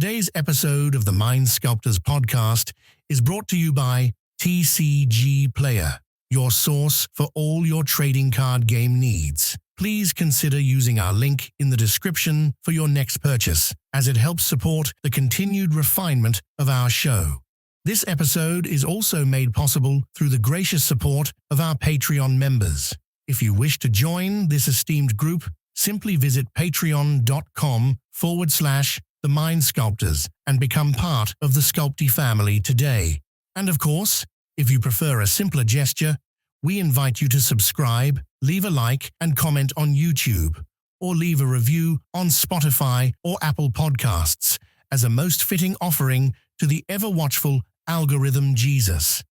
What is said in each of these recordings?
Today's episode of the Mind Sculptors podcast is brought to you by TCG Player, your source for all your trading card game needs. Please consider using our link in the description for your next purchase, as it helps support the continued refinement of our show. This episode is also made possible through the gracious support of our Patreon members. If you wish to join this esteemed group, simply visit patreon.com/The Mind Sculptors and become part of the SCULPTY family today. And of course, if you prefer a simpler gesture, we invite you to subscribe, leave a like and comment on YouTube, or leave a review on Spotify or Apple Podcasts as a most fitting offering to the ever-watchful algorithm Jesus.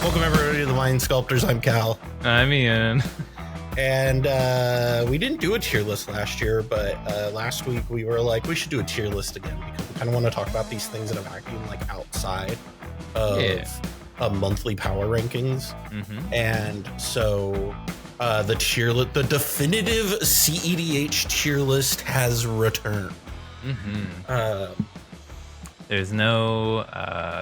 Welcome everybody to the Mind Sculptors. I'm Cal. I'm Ian. And we didn't do a tier list last year, but last week we were like, we should do a tier list again because we kind of want to talk about these things in a vacuum, like outside of monthly power rankings. Mm-hmm. And so the definitive cEDH tier list has returned. Mm-hmm. There's no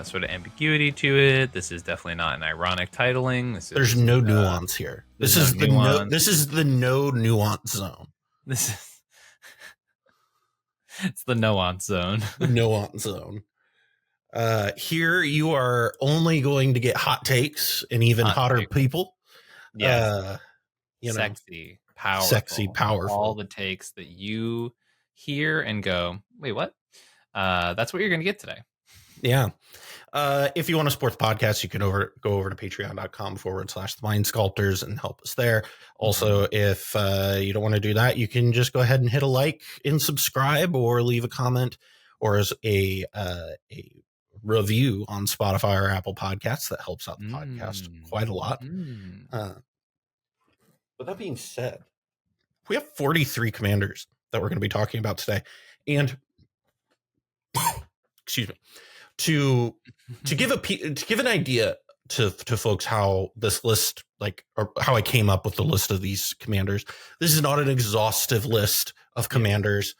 sort of ambiguity to it. This is definitely not an ironic titling. There's no nuance here. This is the no nuance zone. It's the nuance zone. The nuance zone. Here you are only going to get hot takes and even hotter people. Yes. Sexy, powerful. All the takes that you hear and go, wait, what? That's what you're going to get today. Yeah. If you want to support the podcast, you can go over to patreon.com/The Mind Sculptors and help us there. Also, if you don't want to do that, you can just go ahead and hit a like and subscribe or leave a comment or as a review on Spotify or Apple Podcasts. That helps out the podcast quite a lot. With that being said, we have 43 commanders that we're going to be talking about today. And excuse me, to give an idea to folks how this list, like, or how I came up with the list of these commanders. This is not an exhaustive list of commanders.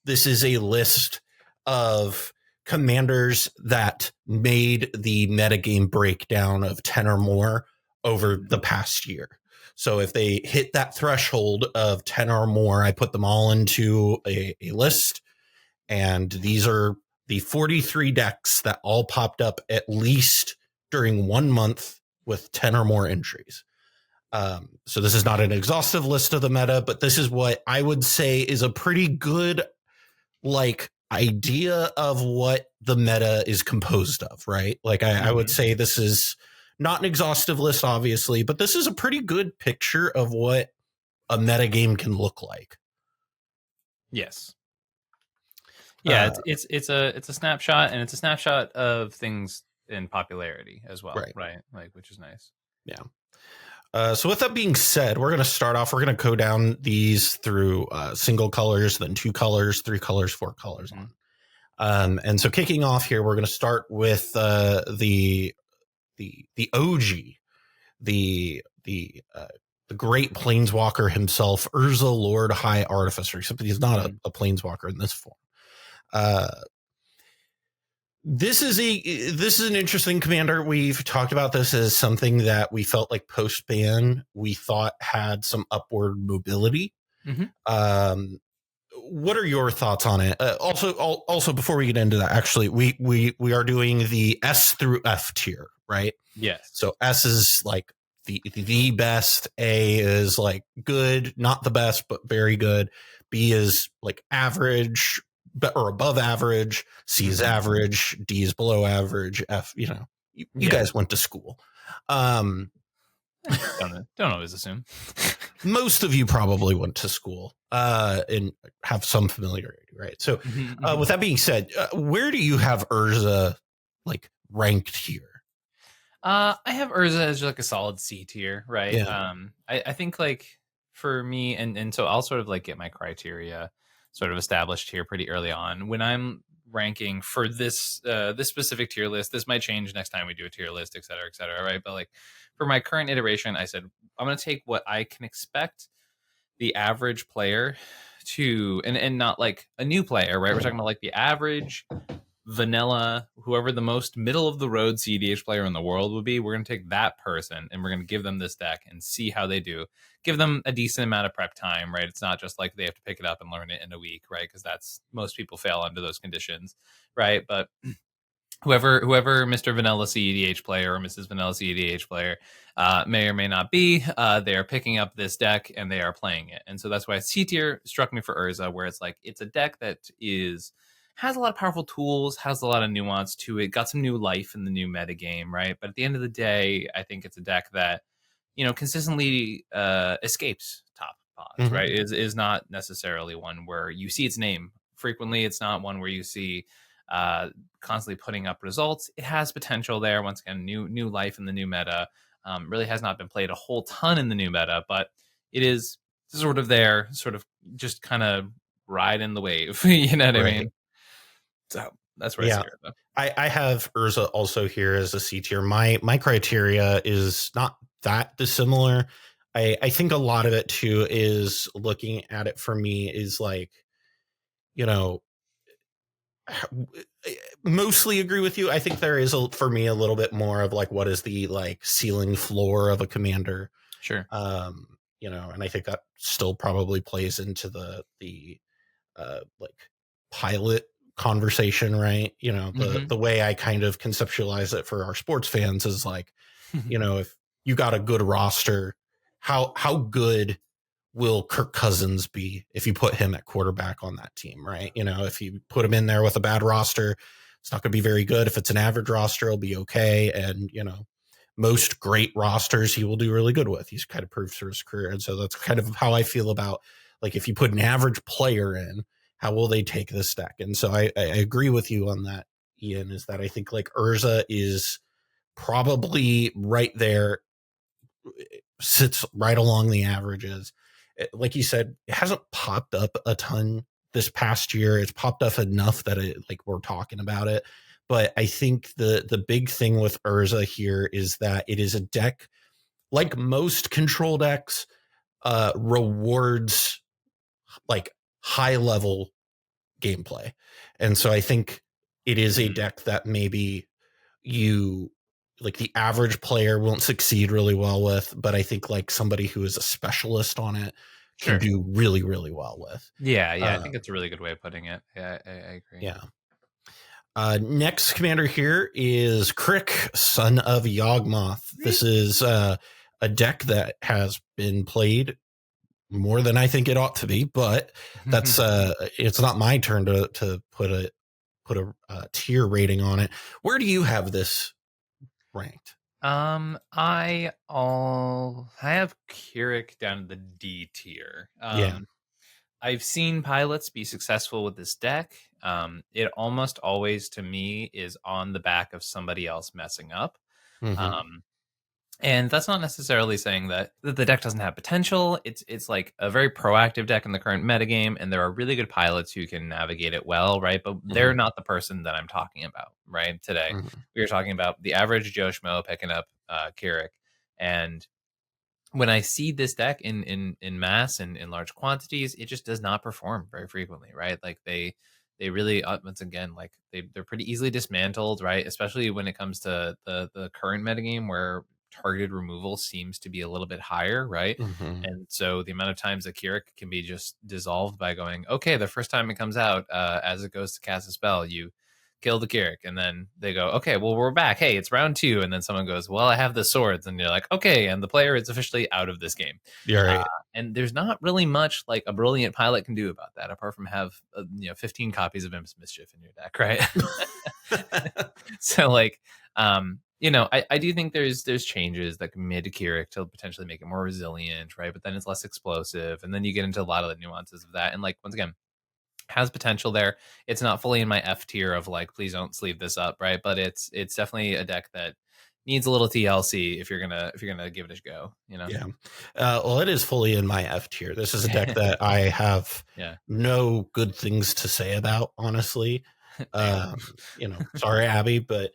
This is a list of commanders that made the metagame breakdown of 10 or more over the past year. So if they hit that threshold of 10 or more, I put them all into a list. And these are the 43 decks that all popped up at least during 1 month with 10 or more entries. So this is not an exhaustive list of the meta, but this is what I would say is a pretty good, like, idea of what the meta is composed of, right? Like, I would say this is not an exhaustive list, obviously, but this is a pretty good picture of what a meta game can look like. Yes. Yeah, it's a snapshot, and it's a snapshot of things in popularity as well, right? Like, which is nice. Yeah. So with that being said, we're going to start off. We're going to go down these through single colors, then 2 colors, 3 colors, 4 colors on. And so kicking off here, we're going to start with the OG, the great planeswalker himself, Urza, Lord High Artificer, except that he's not a planeswalker in this form. This is an interesting commander. We've talked about this as something that we felt like post ban we thought had some upward mobility. Mm-hmm. What are your thoughts on it? Also, before we get into that, actually, we are doing the S through F tier, right? Yes. So S is like the best. A is like good, not the best, but very good. B is like average or above average. C is average. D is below average. F, you guys went to school. Don't always assume. Most of you probably went to school and have some familiarity, right? So with that being said, where do you have Urza like ranked here? I have Urza as like a solid C tier, right? Yeah. I think like for me, and so I'll sort of like get my criteria sort of established here pretty early on. When I'm ranking for this this specific tier list. This might change next time we do a tier list, et cetera, right? But like for my current iteration, I said I'm going to take what I can expect the average player to, and not like a new player, right? We're talking about like the average vanilla, whoever the most middle of the road cEDH player in the world would be. We're going to take that person and we're going to give them this deck and see how they do. Give them a decent amount of prep time, right? It's not just like they have to pick it up and learn it in a week, right? Because that's, most people fail under those conditions, right? But whoever Mr. Vanilla cEDH player or Mrs. Vanilla cEDH player may or may not be, they are picking up this deck and they are playing it. And so that's why C tier struck me for Urza, where it's like it's a deck that has a lot of powerful tools, has a lot of nuance to it, got some new life in the new meta game, right? But at the end of the day, I think it's a deck that, you know, consistently escapes top pods, right? Is not necessarily one where you see its name frequently. It's not one where you see constantly putting up results. It has potential there. Once again, new life in the new meta. Really has not been played a whole ton in the new meta, but it is sort of there, sort of just kind of riding the wave. You know what I mean? So that's where I see it. I have Urza also here as a C tier. My criteria is not that dissimilar. I think a lot of it too is looking at it for me is like, you know, mostly agree with you. I think there is for me a little bit more of like what is the like ceiling floor of a commander. Sure. You know, and I think that still probably plays into the like pilot conversation, right? You know, the way I kind of conceptualize it for our sports fans is like, you know, if you got a good roster, how good will Kirk Cousins be if you put him at quarterback on that team, right? You know, if you put him in there with a bad roster, it's not going to be very good. If it's an average roster, it'll be okay. And, you know, most great rosters he will do really good with. He's kind of proved through his career. And so that's kind of how I feel about, like, if you put an average player in, how will they take this deck? And so I agree with you on that, Ian, is that I think like Urza is probably right there, sits right along the averages. Like you said, it hasn't popped up a ton this past year. It's popped up enough that it, like, we're talking about it. But I think the big thing with Urza here is that it is a deck, like most control decks, rewards like high level gameplay. And so I think it is a deck that maybe you, like, the average player won't succeed really well with, but I think like somebody who is a specialist on it can do really, really well with. Yeah. I think it's a really good way of putting it. Yeah, I agree. Yeah. Next commander here is Krark, son of Yawgmoth. This is a deck that has been played more than I think it ought to be, but that's it's not my turn to put a tier rating on it. Where do you have this ranked? I have Krark down in the D tier. I've seen pilots be successful with this deck. It almost always, to me, is on the back of somebody else messing up. And that's not necessarily saying that the deck doesn't have potential. It's like a very proactive deck in the current metagame, and there are really good pilots who can navigate it well, right? But they're not the person that I'm talking about, right? Today, we were talking about the average Joe Schmo picking up Krark. And when I see this deck in mass and in large quantities, it just does not perform very frequently, right? Like they really, once again, like they're pretty easily dismantled, right? Especially when it comes to the current metagame where targeted removal seems to be a little bit higher, right? And so the amount of times that Krark can be just dissolved by going, okay, the first time it comes out, as it goes to cast a spell, you kill the Krark, and then they go, okay, well, we're back. Hey, it's round 2. And then someone goes, well, I have the swords. And you're like, okay, and the player is officially out of this game. You're right. And there's not really much like a brilliant pilot can do about that, apart from have 15 copies of Imps Mischief in your deck, right? So like, I do think there's changes that can be made to Krark to potentially make it more resilient, right? But then it's less explosive, and then you get into a lot of the nuances of that. And like, once again, has potential there. It's not fully in my F tier of like, please don't sleeve this up, right? But it's definitely a deck that needs a little TLC if you're gonna give it a go, Yeah. Well, it is fully in my F tier. This is a deck that I have no good things to say about, honestly. Sorry, Abby, but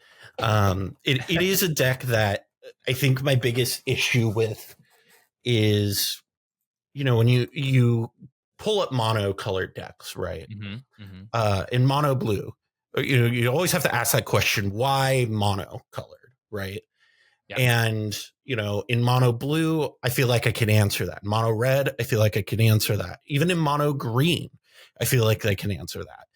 it is a deck that I think my biggest issue with is, when you pull up mono colored decks, right? In mono blue, you always have to ask that question: why mono colored, right? Yeah. And in mono blue, I feel like I can answer that. In mono red, I feel like I can answer that. Even in mono green, I feel like I can answer that.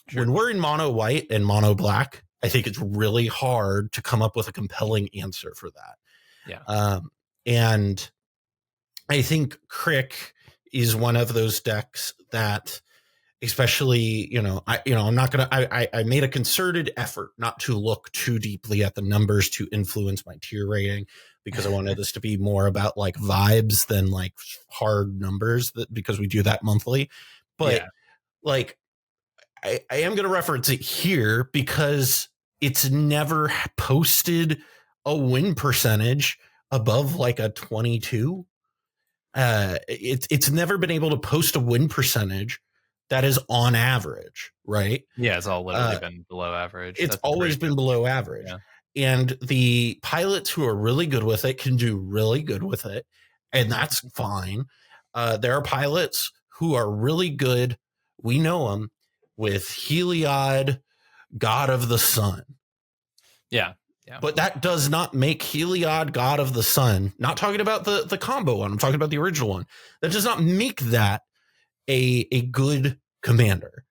Sure. When we're in mono white and mono black, I think it's really hard to come up with a compelling answer for that. Yeah. And I think Crick is one of those decks that, especially, I'm not going to, I made a concerted effort not to look too deeply at the numbers to influence my tier rating, because I wanted this to be more about like vibes than like hard numbers, because we do that monthly. But like, I am going to reference it here because it's never posted a win percentage above like a 22. It's never been able to post a win percentage that is on average, right? Yeah, it's all literally been below average. It's always been below average. Yeah. And the pilots who are really good with it can do really good with it, and that's fine. There are pilots who are really good, we know them, with Heliod, God of the Sun. Yeah. Yeah. But that does not make Heliod, God of the Sun, not talking about the combo one, I'm talking about the original one. That does not make that a good commander.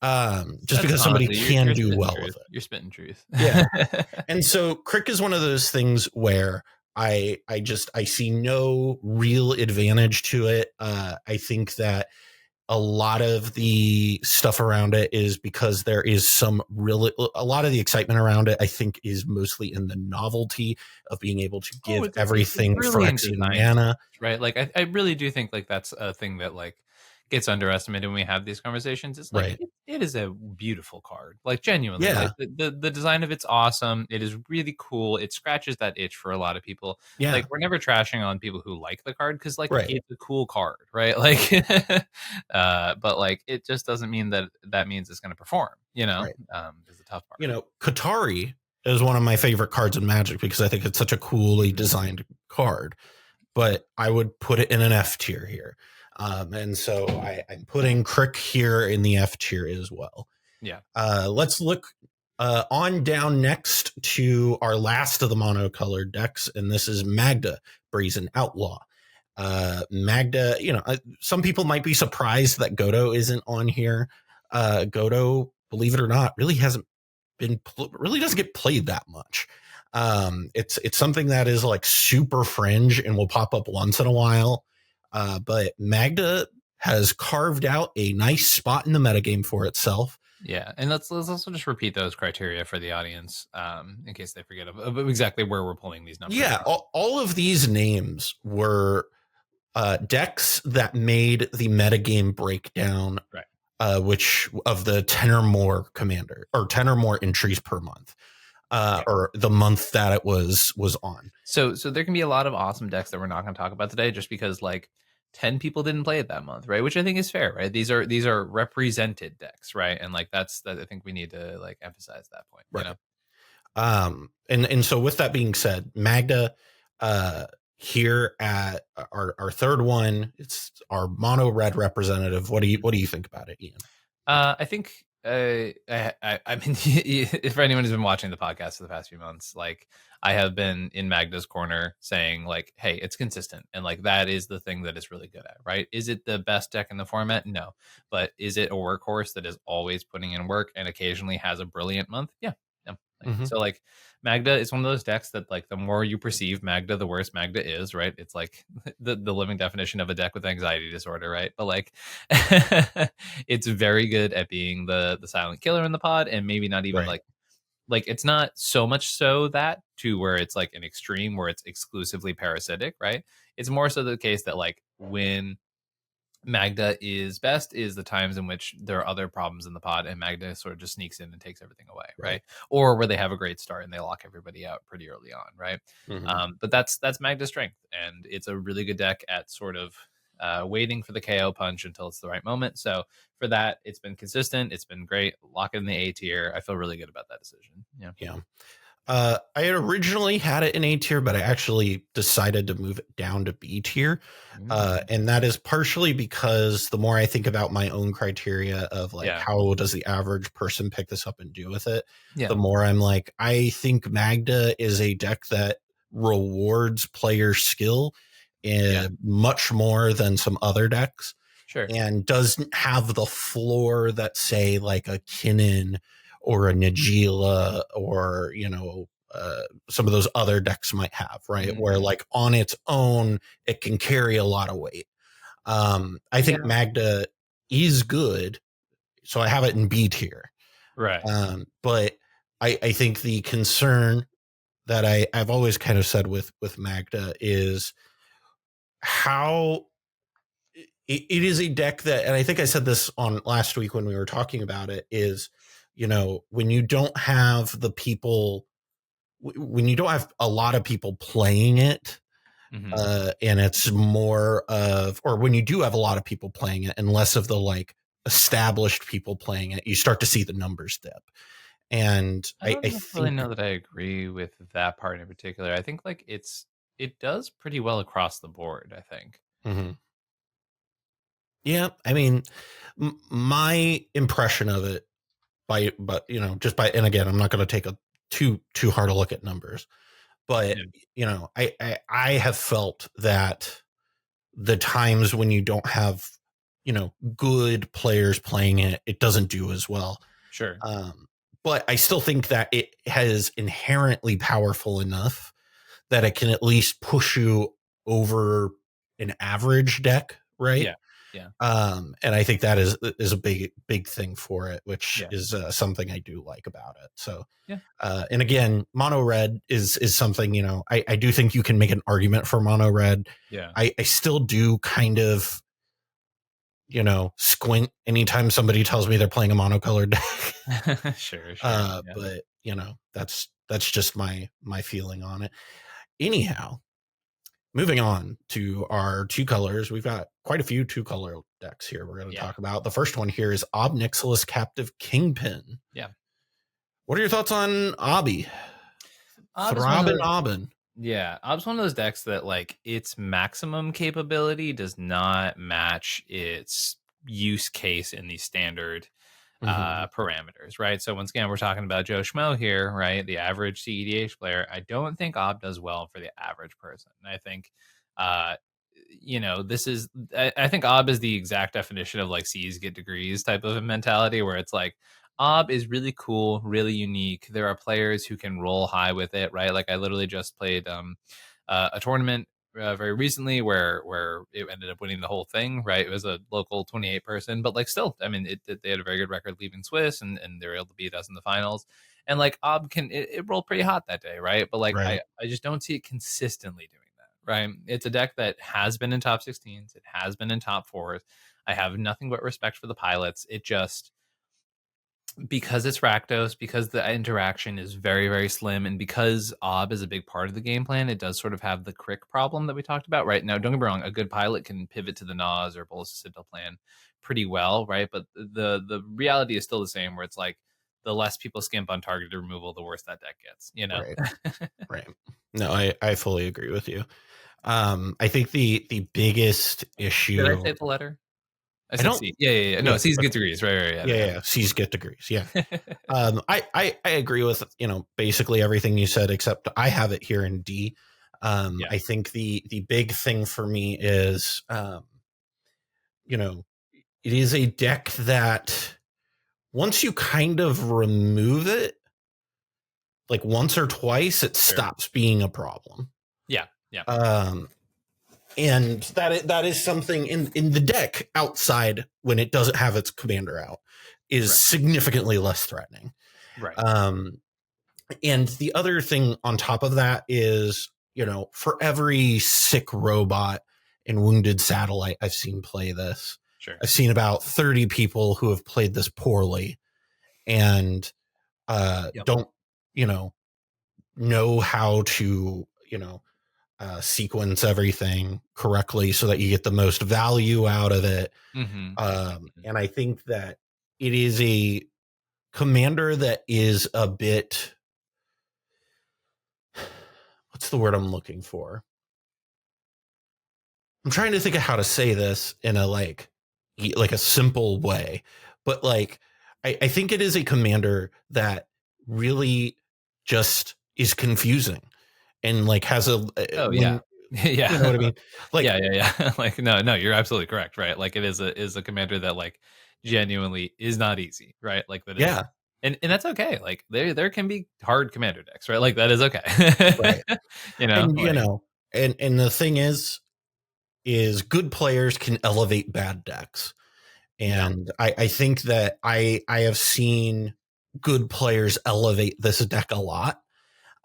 Just because somebody can do well with it. You're spitting truth. Yeah. And so Crick is one of those things where I see no real advantage to it. I think that a lot of the stuff around it is because there is a lot of the excitement around it, I think, is mostly in the novelty of being able to give everything for X mana. Right. Like, I really do think like that's a thing that like gets underestimated when we have these conversations. It's like, it is a beautiful card, like genuinely. Yeah. Like the design of it's awesome. It is really cool. It scratches that itch for a lot of people. Yeah. Like, we're never trashing on people who like the card because like it's a cool card, right? Like, but like it just doesn't mean that means it's going to perform. Is the tough part. Qatari is one of my favorite cards in Magic because I think it's such a coolly designed card, but I would put it in an F tier here. And so I'm putting Crick here in the F tier as well. Yeah. Let's look on down next to our last of the monocolored decks, and this is Magda, Brazen Outlaw. Magda, some people might be surprised that Godo isn't on here. Godo, believe it or not, really doesn't get played that much. It's something that is like super fringe and will pop up once in a while. But Magda has carved out a nice spot in the metagame for itself. Yeah, and let's also just repeat those criteria for the audience, in case they forget of exactly where we're pulling these numbers. Yeah, all of these names were decks that made the metagame breakdown, right? Which of the 10 or more commander or 10 or more entries per month. Or the month that it was on. So there can be a lot of awesome decks that we're not going to talk about today, just because like 10 people didn't play it that month, right? Which I think is fair, right? These are represented decks, right? And like that I think we need to like emphasize that point, right? And so with that being said, Magda, here at our third one, it's our mono red representative. What do you think about it, Ian? I think. I mean, if anyone has been watching the podcast for the past few months, like I have been in Magda's corner saying like, hey, it's consistent. And like, that is the thing that it's really good at, right? Is it the best deck in the format? No. But is it a workhorse that is always putting in work and occasionally has a brilliant month? Yeah. So like Magda is one of those decks that like the more you perceive Magda, the worse Magda is, right? It's like the living definition of a deck with anxiety disorder, right? But like it's very good at being the silent killer in the pod, and maybe not even like it's not so much so that to where it's like an extreme where it's exclusively parasitic, right? It's more so the case that like when Magda is best is the times in which there are other problems in the pod and Magda sort of just sneaks in and takes everything away, right? Or where they have a great start and they lock everybody out pretty early on, right? But that's Magda's strength, and it's a really good deck at sort of waiting for the KO punch until it's the right moment. So for that, it's been consistent. It's been great. Lock it in the A tier. I feel really good about that decision. Yeah. I had originally had it in A tier, but I actually decided to move it down to B tier. And that is partially because the more I think about my own criteria of like, how does the average person pick this up and do with it? The more I'm like, I think Magda is a deck that rewards player skill much more than some other decks. Sure. And doesn't have the floor that say like a Kinnan or a Nagila or, some of those other decks might have, right? Where like on its own, it can carry a lot of weight. I think Magda is good. So I have it in B tier. Right. But I think the concern that I've always kind of said with Magda is how it is a deck that, and I think I said this on last week when we were talking about it, is, when you don't have the people, when you don't have a lot of people playing it, and it's more of, or when you do have a lot of people playing it and less of the like established people playing it, you start to see the numbers dip. And I don't really know that I agree with that part in particular. I think like it does pretty well across the board, I think. Yeah, I mean, my impression of it and again, I'm not going to take a too hard a look at numbers, but I have felt that the times when you don't have, good players playing it, it doesn't do as well. Sure. But I still think that it has inherently powerful enough that it can at least push you over an average deck, right? Yeah. And I think that is a big thing for it, which is something I do like about it. So, and again, mono red is something, I do think you can make an argument for mono red. Yeah. I still do kind of, squint anytime somebody tells me they're playing a monocolored deck. Sure. But that's just my feeling on it. Anyhow, moving on to our two colors, we've got quite a few two color decks here we're going to talk about. The first one here is Nixilis Captive Kingpin. Yeah. What are your thoughts on Obby? Throbbing. Yeah, Ob's one of those decks that like its maximum capability does not match its use case in the standard parameters, right? So once again, we're talking about Joe Schmo here, right? The average cEDH player. I don't think Ob does well for the average person. I think, this is, I think Ob is the exact definition of like C's get degrees type of a mentality where it's like, Ob is really cool, really unique. There are players who can roll high with it, right? Like I literally just played a tournament very recently where it ended up winning the whole thing, right? It was a local 28 person, but like still, I mean, they had a very good record leaving Swiss and they were able to beat us in the finals. And like Ob it rolled pretty hot that day, right? But like I just don't see it consistently doing that, right? It's a deck that has been in top 16s, it has been in top 4s. I have nothing but respect for the pilots. It just, because it's Rakdos, because the interaction is very, very slim, and because Ob is a big part of the game plan, it does sort of have the crick problem that we talked about, right? Now, don't get me wrong, a good pilot can pivot to the Nas or Bolus Citadel plan pretty well, right? But the reality is still the same, where it's like the less people skimp on targeted removal, the worse that deck gets, Right. No, I fully agree with you. I think the biggest issue. Did I say the letter? I don't C. Yeah. No, C's get degrees. Right. Yeah. C's get degrees. Yeah. I agree with, basically everything you said, except I have it here in D. I think the big thing for me is, it is a deck that once you kind of remove it, like once or twice, it stops being a problem. Yeah. And that is something in the deck outside when it doesn't have its commander out is significantly less threatening. Right. And the other thing on top of that is, for every sick robot and wounded satellite I've seen play this, I've seen about 30 people who have played this poorly and don't, know how to, sequence everything correctly so that you get the most value out of it. Mm-hmm. And I think that it is a commander that is a bit, what's the word I'm looking for? I'm trying to think of how to say this in a like a simple way, but like I think it is a commander that really just is confusing and like has a yeah. Yeah, you know what I mean? Like yeah. Like no, you're absolutely correct, right? Like it is a commander that like genuinely is not easy, right? Like that is, yeah, and that's okay. Like there can be hard commander decks, right? Like that is okay. right. You know, And like, you know, and the thing is good players can elevate bad decks. And I think that I have seen good players elevate this deck a lot.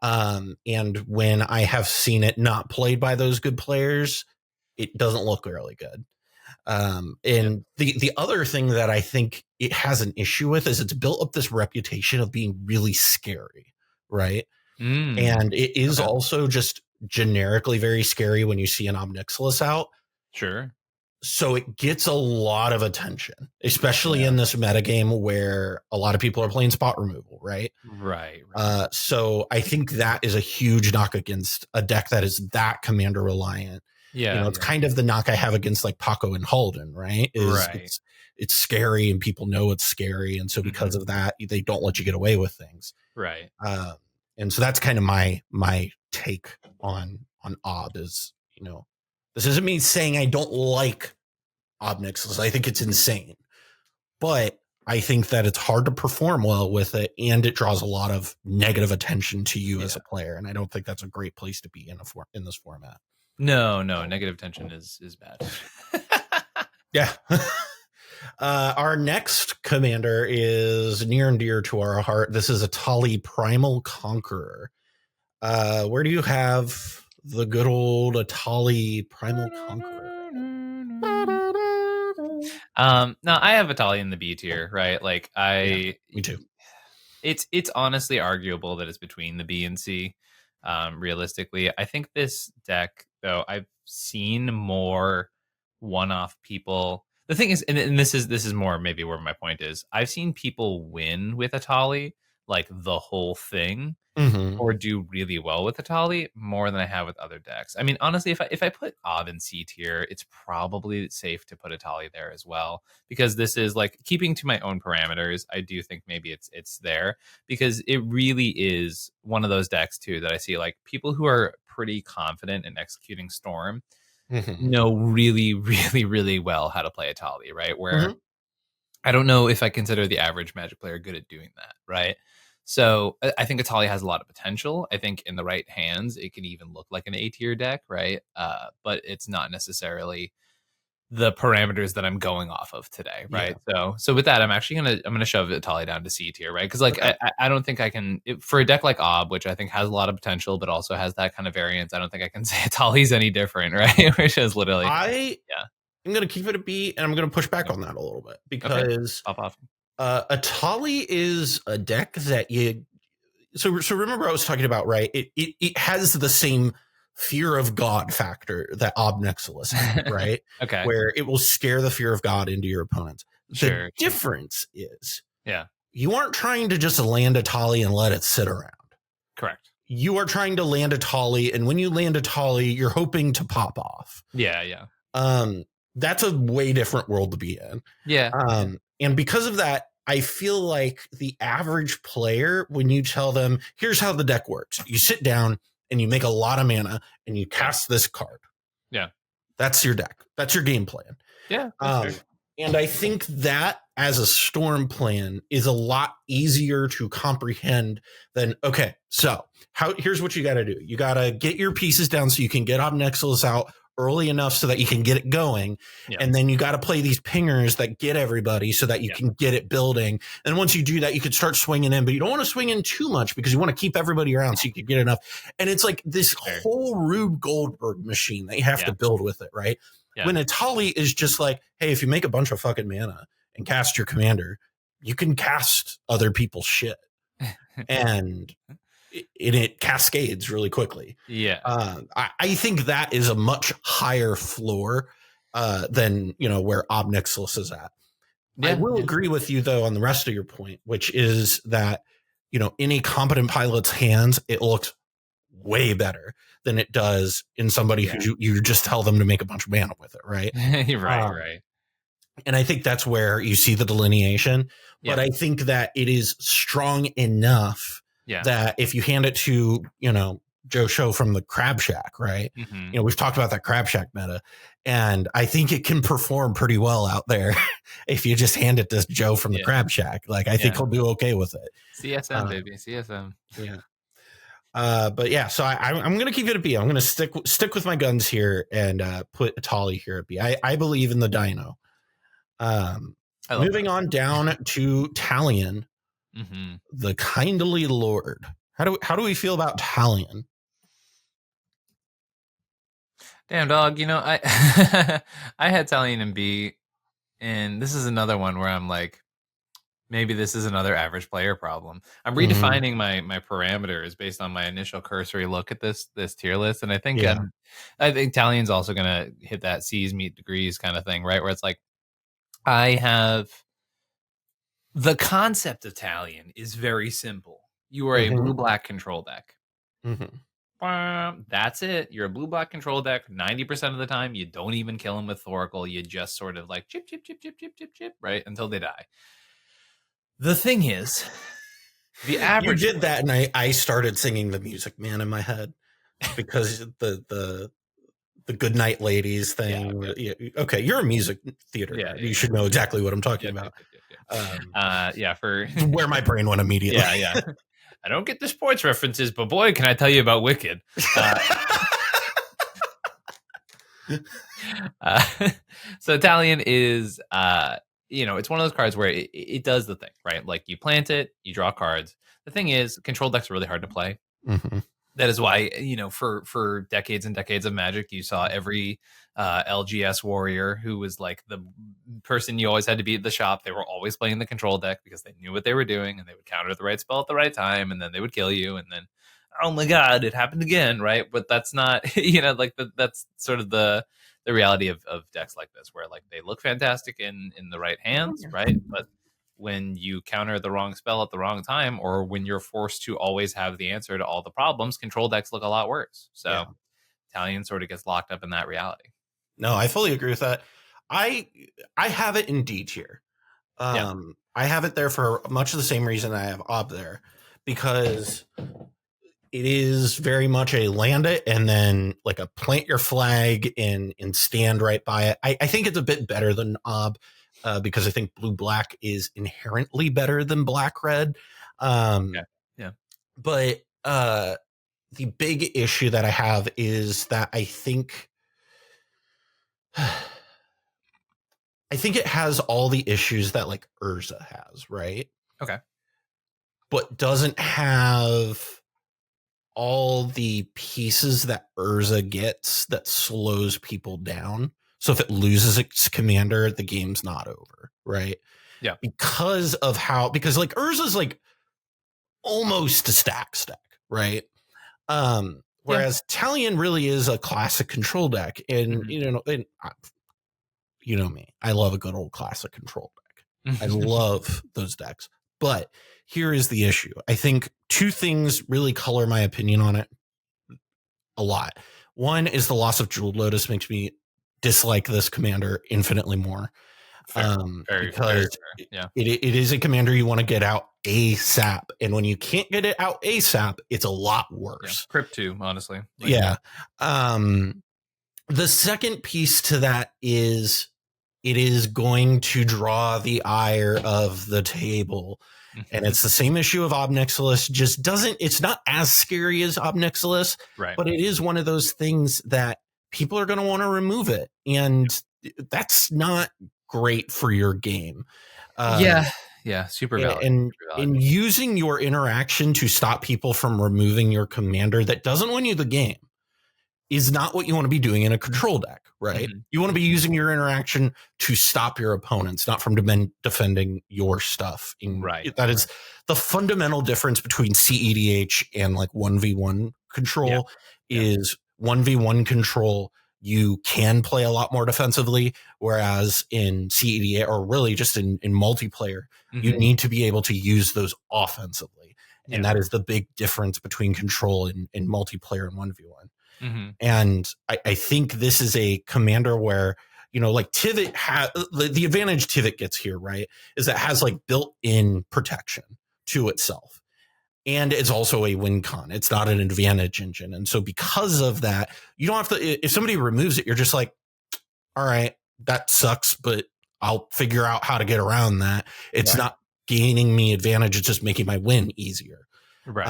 And when I have seen it not played by those good players, it doesn't look really good. And the other thing that I think it has an issue with is it's built up this reputation of being really scary, right? And it is also just generically very scary when you see an Nixilis out. Sure. So it gets a lot of attention, especially in this metagame where a lot of people are playing spot removal, right? Right. So I think that is a huge knock against a deck that is that commander reliant. Yeah. You know, it's kind of the knock I have against like Paco and Halden, right? It's scary and people know it's scary. And so because of that, they don't let you get away with things. Right. And so that's kind of my take on Ob is, you know, this isn't me saying I don't like Nixilis. I think it's insane, but I think that it's hard to perform well with it, and it draws a lot of negative attention to you as a player. And I don't think that's a great place to be in this format. No, negative attention is bad. Yeah. Our next commander is near and dear to our heart. This is Etali Primal Conqueror. Where do you have the good old Etali Primal Conqueror? No, I have Etali in the B tier, right? Like me too. It's honestly arguable that it's between the B and C. Realistically, I think this deck, though, I've seen more one-off people. The thing is, and this is more maybe where my point is. I've seen people win with Etali, like the whole thing, or do really well with Etali more than I have with other decks. I mean, honestly, if I put Ob in C tier, it's probably safe to put Etali there as well, because this is like keeping to my own parameters. I do think maybe it's there because it really is one of those decks too that I see like people who are pretty confident in executing Storm know really, really, really well how to play Etali, right? Where I don't know if I consider the average Magic player good at doing that, right? So I think Etali has a lot of potential. I think in the right hands, it can even look like an A tier deck, right? But it's not necessarily the parameters that I'm going off of today, right? So with that, I'm gonna shove Etali down to C tier, right? Because like I don't think I can for a deck like Ob, which I think has a lot of potential, but also has that kind of variance. I don't think I can say Etali's any different, right? Which is literally I'm gonna keep it a B, and I'm gonna push back on that a little bit because pop off. Etali is a deck that you. So remember I was talking about, right? It has the same fear of God factor that Ob Nixilis has, right? Okay. Where it will scare the fear of God into your opponents. The difference is, you aren't trying to just land Etali and let it sit around. Correct. You are trying to land Etali, and when you land Etali, you're hoping to pop off. Yeah. That's a way different world to be in. Yeah. And because of that, I feel like the average player, when you tell them, here's how the deck works, you sit down and you make a lot of mana and you cast this card. Yeah. That's your deck. That's your game plan. Yeah. And I think that as a Storm plan is a lot easier to comprehend than, okay, so here's what you got to do. You got to get your pieces down so you can get Nixilis out early enough so that you can get it going. And then you got to play these pingers that get everybody so that you can get it building. And once you do that, you can start swinging in, but you don't want to swing in too much because you want to keep everybody around so you can get enough. And it's like this whole Rube Goldberg machine that you have to build with it, right? When Etali is just like, hey, if you make a bunch of fucking mana and cast your commander, you can cast other people's shit. And and it cascades really quickly. Yeah. I think that is a much higher floor than, where Ob Nixilis is at. Yeah, I will agree with you, though, on the rest of your point, which is that, in a competent pilot's hands, it looks way better than it does in somebody who you just tell them to make a bunch of mana with it, right? right. And I think that's where you see the delineation. But I think that it is strong enough that if you hand it to, Joe Show from the Crab Shack, right? Mm-hmm. We've talked about that Crab Shack meta, and I think it can perform pretty well out there if you just hand it to Joe from the Crab Shack. Like, I think he'll do okay with it. CSM, baby, CSM. Yeah. But yeah, so I'm going to keep it a B. I'm going to stick with my guns here and put Etali here at B. I believe in the Dino. Moving on down to Talion, the Kindly Lord. How do we feel about Talion? Damn, dog. I I had Talion in B, and this is another one where I'm like, maybe this is another average player problem. I'm redefining my parameters based on my initial cursory look at this tier list, and I think Talion's also gonna hit that C's meet degrees kind of thing, right? Where it's like, I have the concept of Talion is very simple. You are a blue-black control deck. That's it. You're a blue-black control deck. 90% of the time, you don't even kill them with Thoracle. You just sort of like chip, chip, chip, chip, chip, chip, chip, right? Until they die. The thing is, the average... You did that, and I started singing the Music Man in my head because the Good Night Ladies thing. Okay, you're a music theater guy. You should know exactly what I'm talking about. For where my brain went immediately. I don't get the sports references, but boy, can I tell you about Wicked. So Italian is, it's one of those cards where it does the thing, right? Like, you plant it, you draw cards. The thing is, control decks are really hard to play. That is why, for decades and decades of Magic, you saw every LGS warrior who was like the person you always had to be at the shop. They were always playing the control deck because they knew what they were doing, and they would counter the right spell at the right time, and then they would kill you, and then, oh my god, it happened again, right? But that's not, that's sort of the reality of decks like this, where like they look fantastic in the right hands, right? But when you counter the wrong spell at the wrong time, or when you're forced to always have the answer to all the problems, control decks look a lot worse. So Talion sort of gets locked up in that reality. No, I fully agree with that. I have it in D tier. I have it there for much of the same reason I have Ob there, because it is very much a land it and then like a plant your flag and stand right by it. I think it's a bit better than Ob. Because I think blue-black is inherently better than black-red. But the big issue that I have is that I think it has all the issues that like Urza has, right? Okay. But doesn't have all the pieces that Urza gets that slows people down. So if it loses its commander, the game's not over, right? Yeah. Because like Urza's like almost a stack, right? Whereas Talion really is a classic control deck. And, you know me, I love a good old classic control deck. I love those decks. But here is the issue. I think two things really color my opinion on it a lot. One is the loss of Jeweled Lotus makes me dislike this commander infinitely more. Very because fair. Yeah. It is a commander you want to get out ASAP. And when you can't get it out ASAP, it's a lot worse. Crypt 2, honestly. The second piece to that is it is going to draw the ire of the table. And it's the same issue of Ob Nixilis. It's not as scary as Ob Nixilis, right? But it is one of those things that people are going to want to remove it. And that's not great for your game. Super valid. And using your interaction to stop people from removing your commander that doesn't win you the game is not what you want to be doing in a control deck, right? Mm-hmm. You want to be using your interaction to stop your opponents, not from defending your stuff. Right. That is the fundamental difference between cEDH and like 1v1 control. Is 1v1 control, you can play a lot more defensively, whereas in cEDH, or really just in multiplayer, you need to be able to use those offensively. And that is the big difference between control and multiplayer and 1v1. And I think this is a commander where, you know, like Tivit has the advantage Tivit gets here, right, is that it has like built-in protection to itself. And it's also a win con. It's not an advantage engine. And so because of that, you don't have to, if somebody removes it, you're just like, all right, that sucks, but I'll figure out how to get around that. It's not gaining me advantage. It's just making my win easier. Right.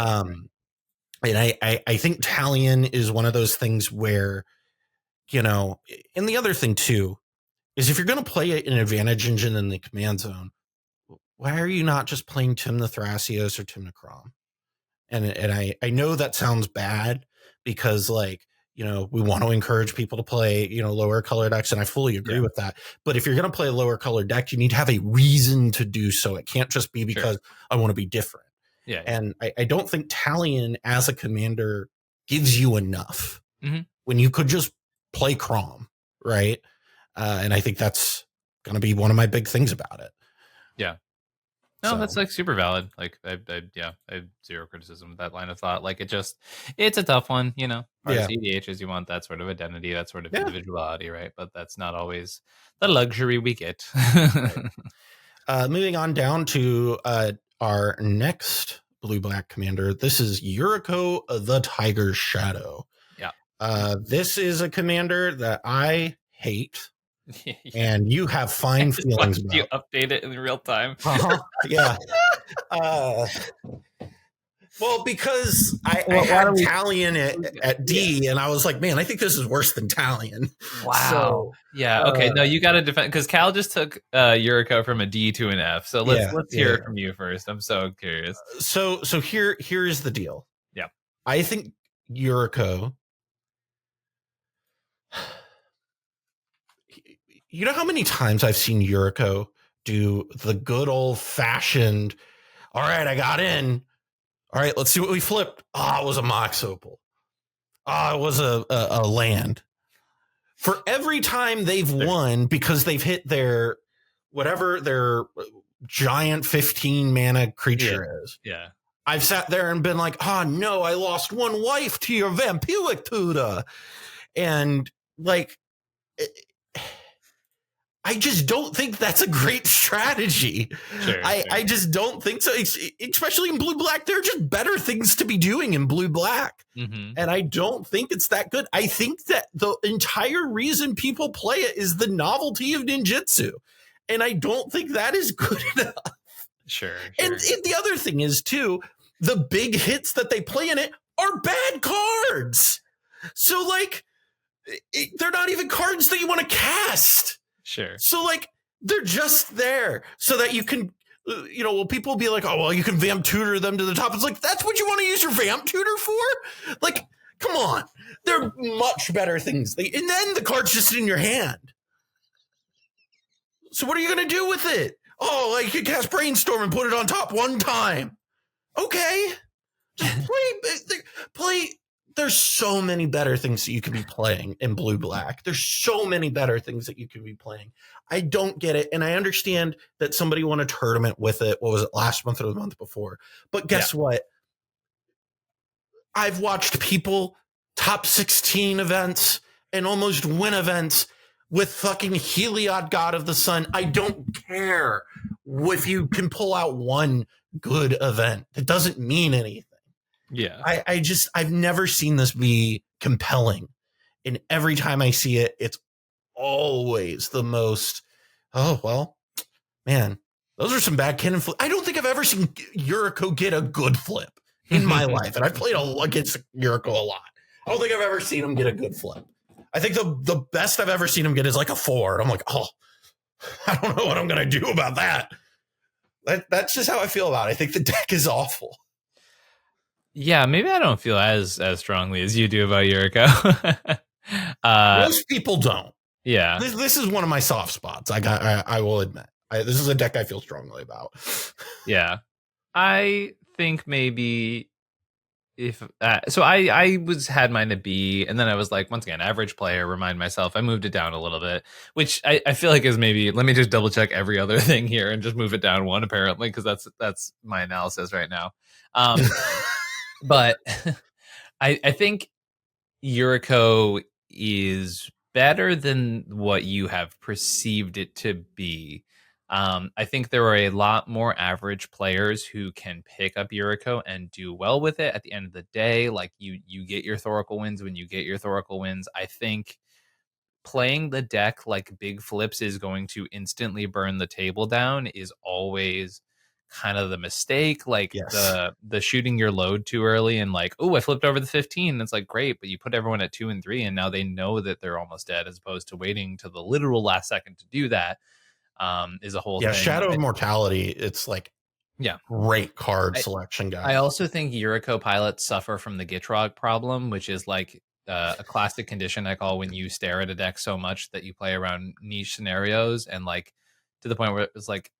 And I think Talion is one of those things where, you know, and the other thing too, is if you're going to play an advantage engine in the command zone, why are you not just playing Tim the Thrasios or Tim the Crom? And I know that sounds bad because, like, you know, we want to encourage people to play, you know, lower color decks. And I fully agree with that. But if you're going to play a lower color deck, you need to have a reason to do so. It can't just be because I want to be different. Yeah. And I don't think Talion as a commander gives you enough when you could just play Crom, right? And I think that's going to be one of my big things about it. Yeah. No, that's like super valid. Like, I have zero criticism of that line of thought. Like, it's a tough one, you know. cEDH is you want that sort of identity, that sort of individuality, right? But that's not always the luxury we get. Moving on down to our next blue-black commander. This is Yuriko the Tiger Shadow. Yeah. This is a commander that I hate. And you have fine feelings about. You update it in real time. Yeah. Well, because I had Talion at D, and I was like, man, I think this is worse than Talion. Wow. So, yeah. Okay. No, you got to defend, because Cal just took Yuriko from a D to an F. So let's hear it from you first. I'm so curious. So here's the deal. Yeah. I think Yuriko. You know how many times I've seen Yuriko do the good old fashioned, all right, I got in. All right, let's see what we flipped. It was a Mox Opal. It was a land. For every time they've won because they've hit their giant 15 mana creature is. Yeah. I've sat there and been like, no, I lost one wife to your vampiric tutor. And like, I just don't think that's a great strategy. Sure. I just don't think so. Especially in blue-black, there are just better things to be doing in blue-black. And I don't think it's that good. I think that the entire reason people play it is the novelty of ninjutsu. And I don't think that is good enough. Sure. And the other thing is, too, the big hits that they play in it are bad cards. So, like, they're not even cards that you want to cast. Sure. So, like, they're just there so that you can, people will be like, oh, well, you can vamp tutor them to the top. It's like, that's what you want to use your vamp tutor for? Like, come on. There are much better things. And then the card's just in your hand. So what are you going to do with it? Oh, you can cast Brainstorm and put it on top one time. Okay. Just play. There's so many better things that you could be playing in blue-black. There's so many better things that you could be playing. I don't get it. And I understand that somebody won a tournament with it. What was it, last month or the month before? But guess what? I've watched people top 16 events and almost win events with fucking Heliod, God of the Sun. I don't care if you can pull out one good event. It doesn't mean anything. Yeah. I've never seen this be compelling. And every time I see it, it's always the most, oh, well, man, those are some bad Kinnan flips. I don't think I've ever seen Yuriko get a good flip in my life. And I've played against Yuriko a lot. I don't think I've ever seen him get a good flip. I think the best I've ever seen him get is like a 4. And I'm like, I don't know what I'm going to do about that. That's just how I feel about it. I think the deck is awful. Yeah, maybe I don't feel as strongly as you do about Yuriko. Most people don't. Yeah. This is one of my soft spots. I will admit. This is a deck I feel strongly about. Yeah. I think maybe if so I had mine to B, and then I was like, once again, average player, remind myself, I moved it down a little bit, which I feel like is maybe, let me just double check every other thing here and just move it down one, apparently, because that's my analysis right now. But I think Yuriko is better than what you have perceived it to be. I think there are a lot more average players who can pick up Yuriko and do well with it at the end of the day. Like you get your Thoracle wins when you get your Thoracle wins. I think playing the deck like big flips is going to instantly burn the table down is always kind of the mistake. Like Yes. the shooting your load too early and like, oh, I flipped over the 15. It's like great, but you put everyone at 2 and 3 and now they know that they're almost dead, as opposed to waiting to the literal last second to do that. Is a whole thing. Shadow of Mortality, it's like great card selection, guys. I also think Yuriko pilots suffer from the Gitrog problem, which is like a classic condition I call when you stare at a deck so much that you play around niche scenarios, and like to the point where it's like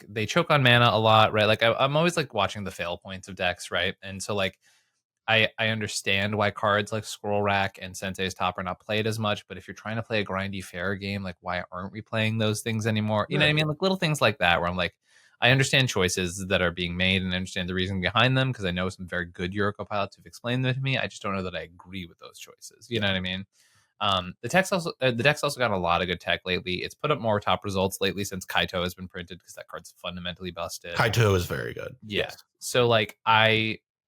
they choke on mana a lot, right? Like I'm always like watching the fail points of decks, right? And so like I understand why cards like Scroll Rack and Sensei's Top are not played as much, but if you're trying to play a grindy fair game, like why aren't we playing those things anymore? You know what I mean? Like little things like that where I'm like, I understand choices that are being made and I understand the reason behind them, because I know some very good Yuriko pilots who've explained them to me. I just don't know that I agree with those choices. You know what I mean? The deck's also got a lot of good tech lately. It's put up more top results lately since Kaito has been printed, because that card's fundamentally busted. Kaito is very good. Yeah. Yes. So like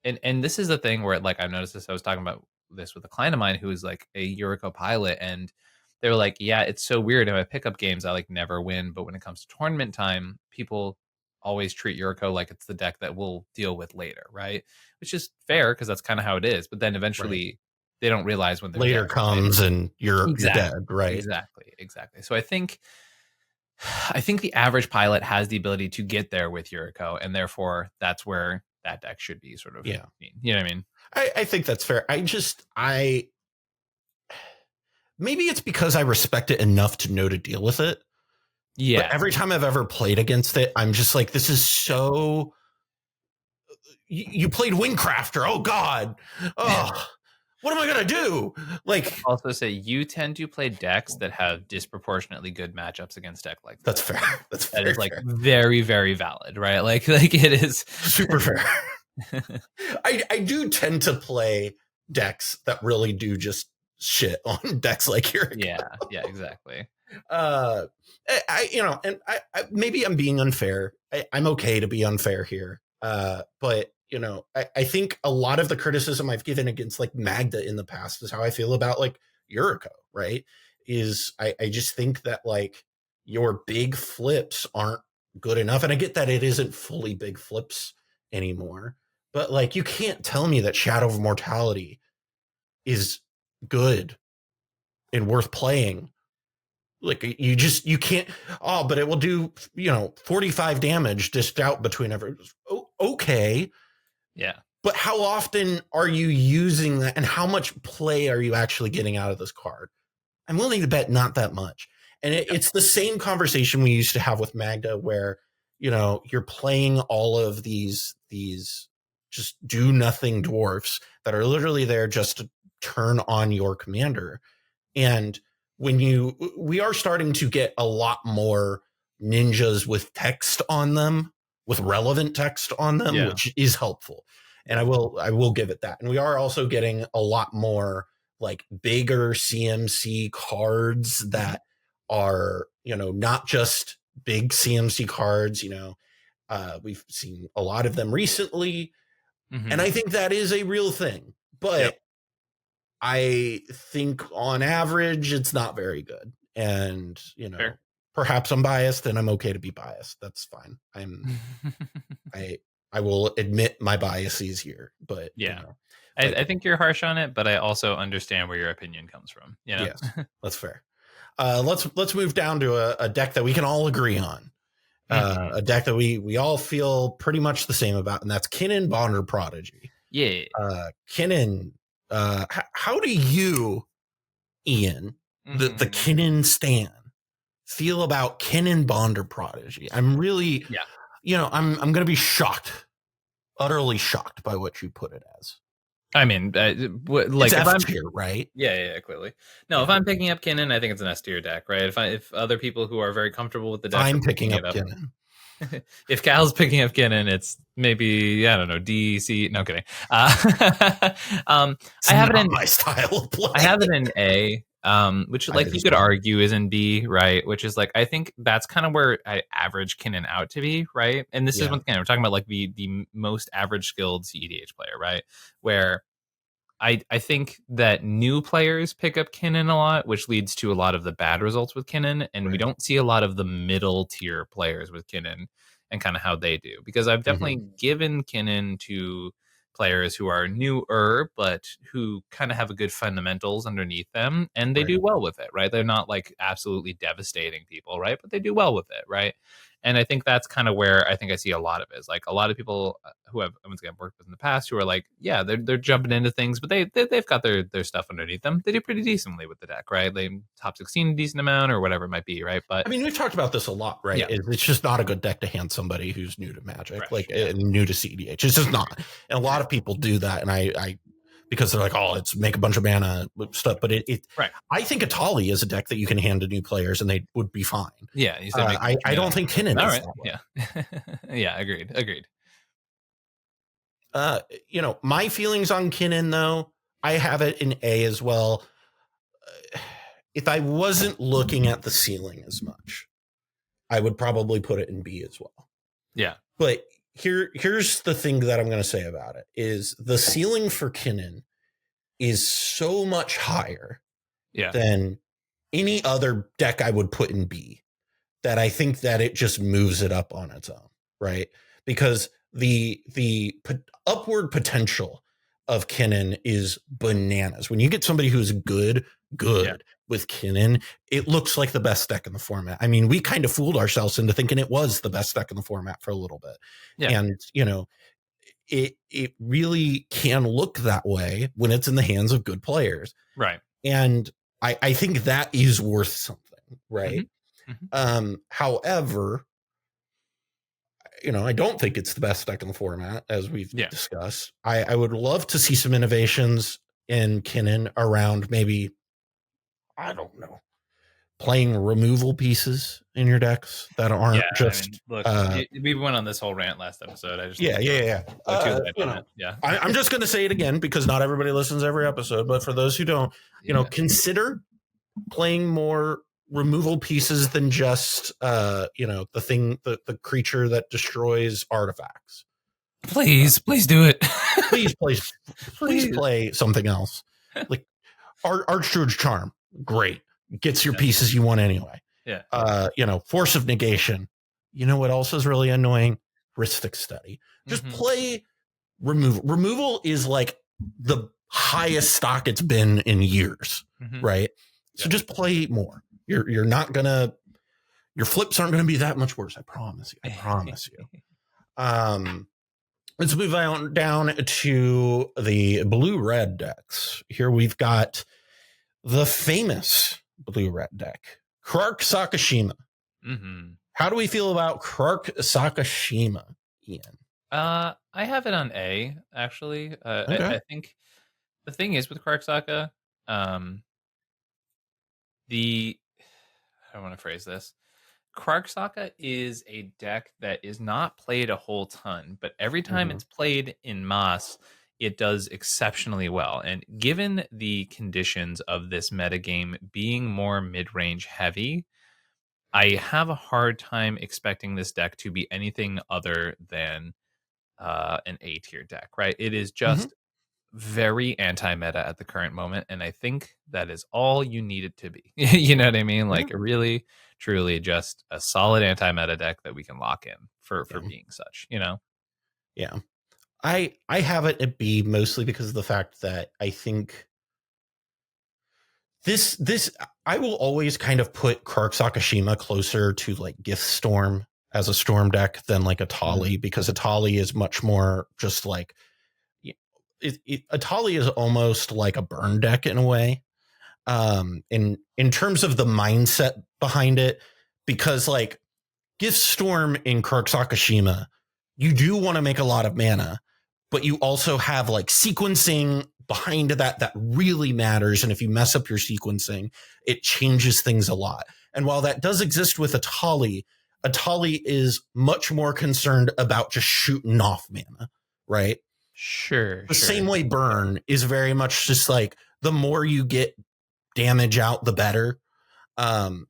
and this is the thing where like I noticed this. I was talking about this with a client of mine who is like a Yuriko pilot, and they were like, yeah, it's so weird. In my pickup games, I like never win, but when it comes to tournament time, people always treat Yuriko like it's the deck that we'll deal with later, right? Which is fair because that's kind of how it is. But then eventually they don't realize when they're later dead, comes right? and you're dead, right? Exactly. So I think the average pilot has the ability to get there with Yuriko, and therefore that's where that deck should be sort of. Yeah. You know what I mean? I think that's fair. Maybe it's because I respect it enough to know to deal with it. Yeah. But every time I've ever played against it, I'm just like, this is so. You played Windcrafter. Oh God. Oh, what am I gonna do? Like, also say you tend to play decks that have disproportionately good matchups against deck like that's fair. That is like very, very valid, right? Like it is super fair. I do tend to play decks that really do just shit on decks like Yuriko. Yeah, exactly. I maybe I'm being unfair. I'm okay to be unfair here. But I think a lot of the criticism I've given against like Magda in the past is how I feel about like Yuriko, right? Is I just think that like your big flips aren't good enough. And I get that it isn't fully big flips anymore, but like you can't tell me that Shadow of Mortality is good and worth playing. Like you can't. Oh, but it will do 45 damage dished out between every. Oh, okay. Yeah. But how often are you using that, and how much play are you actually getting out of this card? I'm willing to bet not that much. And it's the same conversation we used to have with Magda, where you're playing all of these just do nothing dwarfs that are literally there just to turn on your commander. And we are starting to get a lot more ninjas with text on them, with relevant text on them, which is helpful. And I will give it that. And we are also getting a lot more like bigger CMC cards that are, not just big CMC cards. We've seen a lot of them recently. And I think that is a real thing. But I think on average, it's not very good. And, Fair. Perhaps I'm biased, and I'm okay to be biased. That's fine. I will admit my biases here, but I think you're harsh on it, but I also understand where your opinion comes from. Yes, that's fair. Let's move down to a deck that we can all agree on. A deck that we all feel pretty much the same about, and that's Kinnan Bonder Prodigy. Yeah. Kinnan, how do you, Ian, the Kinnan stan, feel about Kinnan Bonder Prodigy? I'm really, I'm going to be shocked, utterly shocked by what you put it as. I mean, like, it's F tier, right? Yeah, clearly. No, if I'm picking up Kinnan, I think it's an S tier deck, right? If other people who are very comfortable with the deck, I'm picking up Kinnan. If Cal's picking up Kinnan, it's maybe, I don't know, D, C. No, kidding. I have it in my style of play. I have it in A, which like you could argue is in B, right? Which is like, I think that's kind of where I average Kinnan out to be, right? And this is once again, we're talking about like the most average skilled cEDH player, right? Where I think that new players pick up Kinnan a lot, which leads to a lot of the bad results with Kinnan, and we don't see a lot of the middle tier players with Kinnan and kind of how they do. Because I've definitely given Kinnan to players who are newer, but who kind of have a good fundamentals underneath them, and they do well with it, right? They're not like absolutely devastating people, right? But they do well with it, right? And I think that's kind of where I think I see a lot of it. Is like a lot of people who have once again worked with in the past who are like, yeah, they're jumping into things, but they've got their stuff underneath them. They do pretty decently with the deck, right? They top 16 a decent amount or whatever it might be, right? But I mean, we've talked about this a lot, right? Yeah. It's just not a good deck to hand somebody who's new to Magic, new to cEDH. It's just not. And a lot of people do that, and I because they're like, oh, it's make a bunch of mana stuff. But I think Etali is a deck that you can hand to new players and they would be fine. Yeah, I don't think Kinnan is that way. Yeah, agreed. My feelings on Kinnan, though, I have it in A as well. If I wasn't looking at the ceiling as much, I would probably put it in B as well. Yeah. But here's the thing that I'm going to say about it is the ceiling for Kinnan is so much higher than any other deck I would put in B that I think that it just moves it up on its own, right? Because the upward potential of Kinnan is bananas. When you get somebody who's good with Kinnan, it looks like the best deck in the format. I mean, we kind of fooled ourselves into thinking it was the best deck in the format for a little bit. Yeah. And, it really can look that way when it's in the hands of good players. Right. And I think that is worth something, right? However, I don't think it's the best deck in the format, as we've discussed. I would love to see some innovations in Kinnan around maybe, I don't know, playing removal pieces in your decks that aren't just. Look, we went on this whole rant last episode. I just I'm just going to say it again because not everybody listens every episode. But for those who don't, consider playing more removal pieces than just the creature that destroys artifacts. Please do it. please play something else. Like Archdruid's Charm, great, gets your pieces you want anyway. Force of Negation. You know what else is really annoying? Rhystic Study. Just play removal. Removal is like the highest stock it's been in years, right? So just play more. You're not gonna, your flips aren't gonna be that much worse. I promise you. Let's move on down to the blue-red decks. Here we've got the famous blue-red deck, Krark Sakashima. How do we feel about Krark Sakashima, Ian? I have it on A, actually. I think the thing is with Krark Saka, I want to phrase this. Krark Saka is a deck that is not played a whole ton, but every time it's played in Mass, it does exceptionally well. And given the conditions of this metagame being more mid-range heavy, I have a hard time expecting this deck to be anything other than an A tier deck, right? It is just very anti-meta at the current moment, and I think that is all you need it to be. You know what I mean? Like really, truly just a solid anti-meta deck that we can lock in for being such, Yeah. I have it at B mostly because of the fact that I think this I will always kind of put Krark Sakashima closer to like Gift Storm as a Storm deck than like Etali, because Etali is much more just like Etali is almost like a burn deck in a way. In terms of the mindset behind it, because like Gift Storm in Krark Sakashima, you do want to make a lot of mana, but you also have like sequencing behind that really matters. And if you mess up your sequencing, it changes things a lot. And while that does exist with Etali is much more concerned about just shooting off mana, right? Sure. The same way Burn is very much just like the more you get damage out, the better.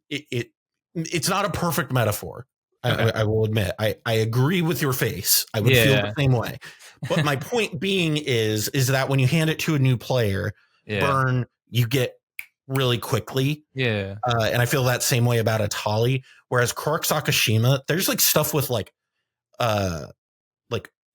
It's not a perfect metaphor. Okay. I will admit. I agree with your face. I would feel the same way. But my point being is that when you hand it to a new player, Burn, you get really quickly. Yeah. And I feel that same way about Etali. Whereas Krark Sakashima, there's like stuff with like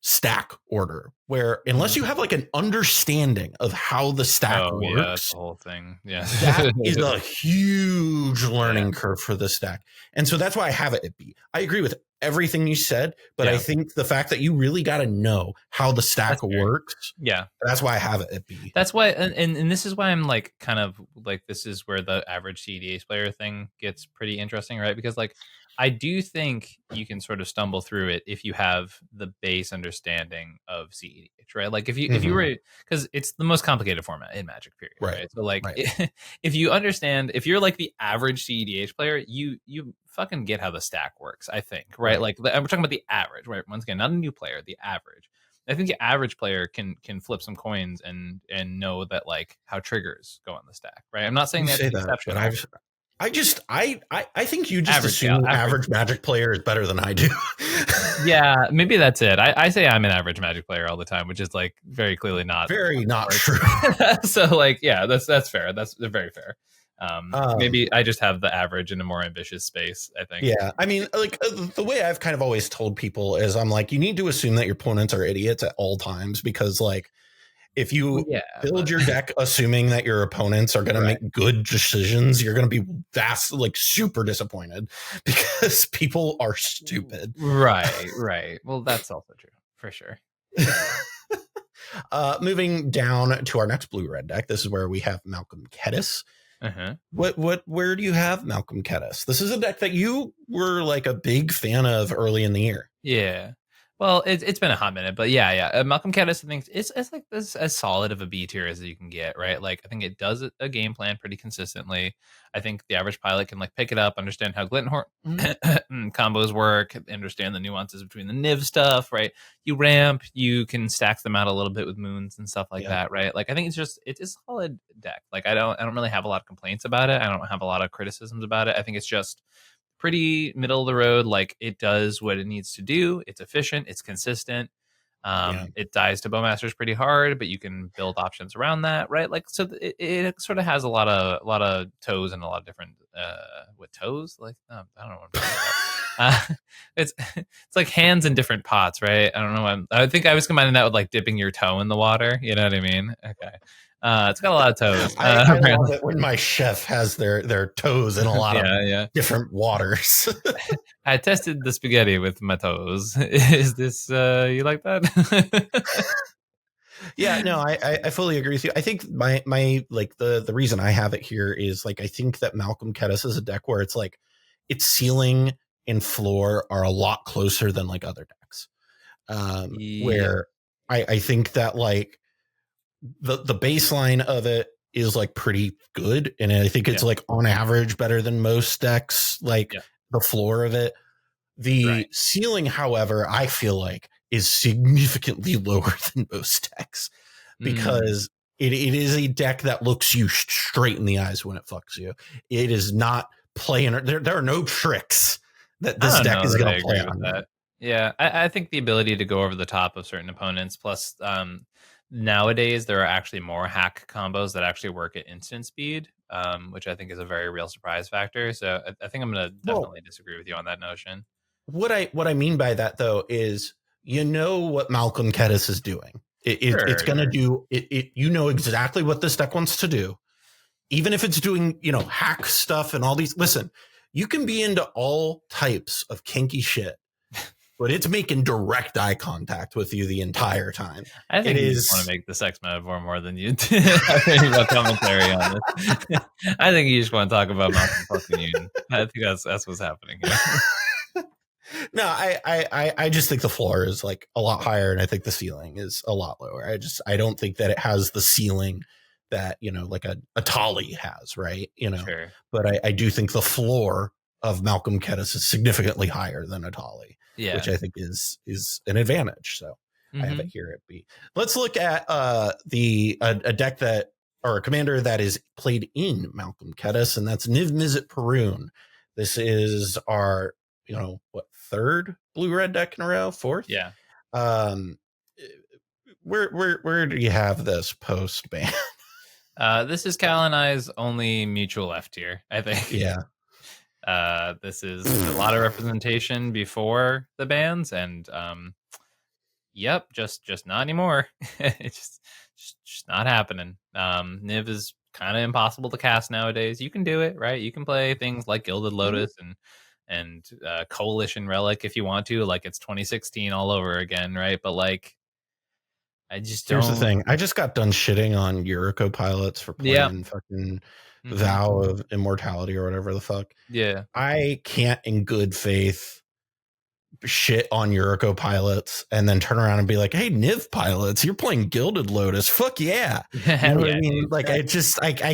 stack order, where unless you have like an understanding of how the stack works, that's the whole thing. Yeah. That is a huge learning curve for the stack. And so that's why I have it at B. I agree with everything you said, but I think the fact that you really got to know how the stack works. Yeah. That's why I have it at B. That's why. And this is why I'm like, kind of like, this is where the average cEDH player thing gets pretty interesting, right? Because like, I do think you can sort of stumble through it if you have the base understanding of cEDH, right? Like if you were, because it's the most complicated format in Magic, period. Right. So like if you understand, if you're like the average cEDH player, you fucking get how the stack works, I think, right? Like we're talking about the average, right? Once again, not a new player, the average. I think the average player can flip some coins and know that like how triggers go on the stack, right? I'm not saying that's exceptional. I think you just assume average Magic player is better than I do. Yeah, maybe that's it. I say I'm an average Magic player all the time, which is like very clearly not true. So like, yeah, that's fair. That's very fair. Maybe I just have the average in a more ambitious space, I think. Yeah, I mean, like the way I've kind of always told people is I'm like, you need to assume that your opponents are idiots at all times, because like if you build your deck assuming that your opponents are going to make good decisions, you're going to be super disappointed because people are stupid. Right. Well, that's also true for sure. Moving down to our next blue-red deck, this is where we have Malcolm Kediss. Where do you have Malcolm Kediss? This is a deck that you were like a big fan of early in the year. Yeah. Well, it's been a hot minute, but yeah. Malcolm Kediss, I think it's like this as solid of a B tier as you can get, right? Like I think it does a game plan pretty consistently. I think the average pilot can like pick it up, understand how Glinthorn combos work, understand the nuances between the Niv stuff, right? You ramp, you can stack them out a little bit with moons and stuff like that, right? Like I think it's a solid deck. Like I don't really have a lot of complaints about it. I don't have a lot of criticisms about it. I think it's just pretty middle of the road. Like it does what it needs to do. It's efficient. It's consistent. It dies to Bowmasters pretty hard, but you can build options around that, right? Like so, it sort of has a lot of toes and a lot of different with toes. Like I don't know what I'm talking about. It's like hands in different pots, right? I don't know. I think I was combining that with like dipping your toe in the water. You know what I mean? Okay. It's got a lot of toes. I love it when my chef has their toes in a lot of different waters. I tested the spaghetti with my toes. Is this you like that? Yeah, no, I fully agree with you. I think my like the reason I have it here is like I think that Malcolm Kediss is a deck where it's like its ceiling and floor are a lot closer than like other decks. Where I think that like the baseline of it is like pretty good, and I think it's like on average better than most decks. Like the floor of it, the ceiling, however, I feel like is significantly lower than most decks, because it is a deck that looks you straight in the eyes when it fucks you. It is not playing. There are no tricks that this deck is going to play on that. Yeah, I think the ability to go over the top of certain opponents, plus nowadays there are actually more hack combos that actually work at instant speed, which I think is a very real surprise factor. So I think I'm going to definitely disagree with you on that notion. What I mean by that though is, you know what Malcolm Kediss is doing. It's going to do it. You know exactly what this deck wants to do, even if it's doing hack stuff and all these. Listen, you can be into all types of kinky shit, but it's making direct eye contact with you the entire time. I think you just want to make the sex metaphor more than you do. I think you got commentary on this. I think you just want to talk about Malcolm fucking Union. I think that's what's happening here. No, I just think the floor is like a lot higher, and I think the ceiling is a lot lower. I don't think that it has the ceiling that, you know, like a Etali has, right? You know, Sure. But I do think the floor of Malcolm Kediss is significantly higher than Etali, which I think is an advantage. So I have it here at B. Let's look at a deck that, or a commander that is played in Malcolm Kediss, and that's Niv-Mizzet Parun. This is our, you know, what, third blue-red deck in a row? Fourth? Yeah. Where do you have this post ban? This is Cal and I's only mutual F tier, I think. Yeah. This is a lot of representation before the bans, and yep, just not anymore. It's just not happening. Niv is kind of impossible to cast nowadays. You can do it, right? You can play things like Gilded Lotus and Coalition Relic if you want to, like it's 2016 all over again, right? But like, I just don't. Here's the thing. I just got done shitting on Yuriko pilots for playing fucking Vow of Immortality or whatever the fuck. Yeah. I can't in good faith shit on Yuriko pilots and then turn around and be like, hey, Niv pilots, you're playing Gilded Lotus. Fuck yeah. You know what I mean? Like, I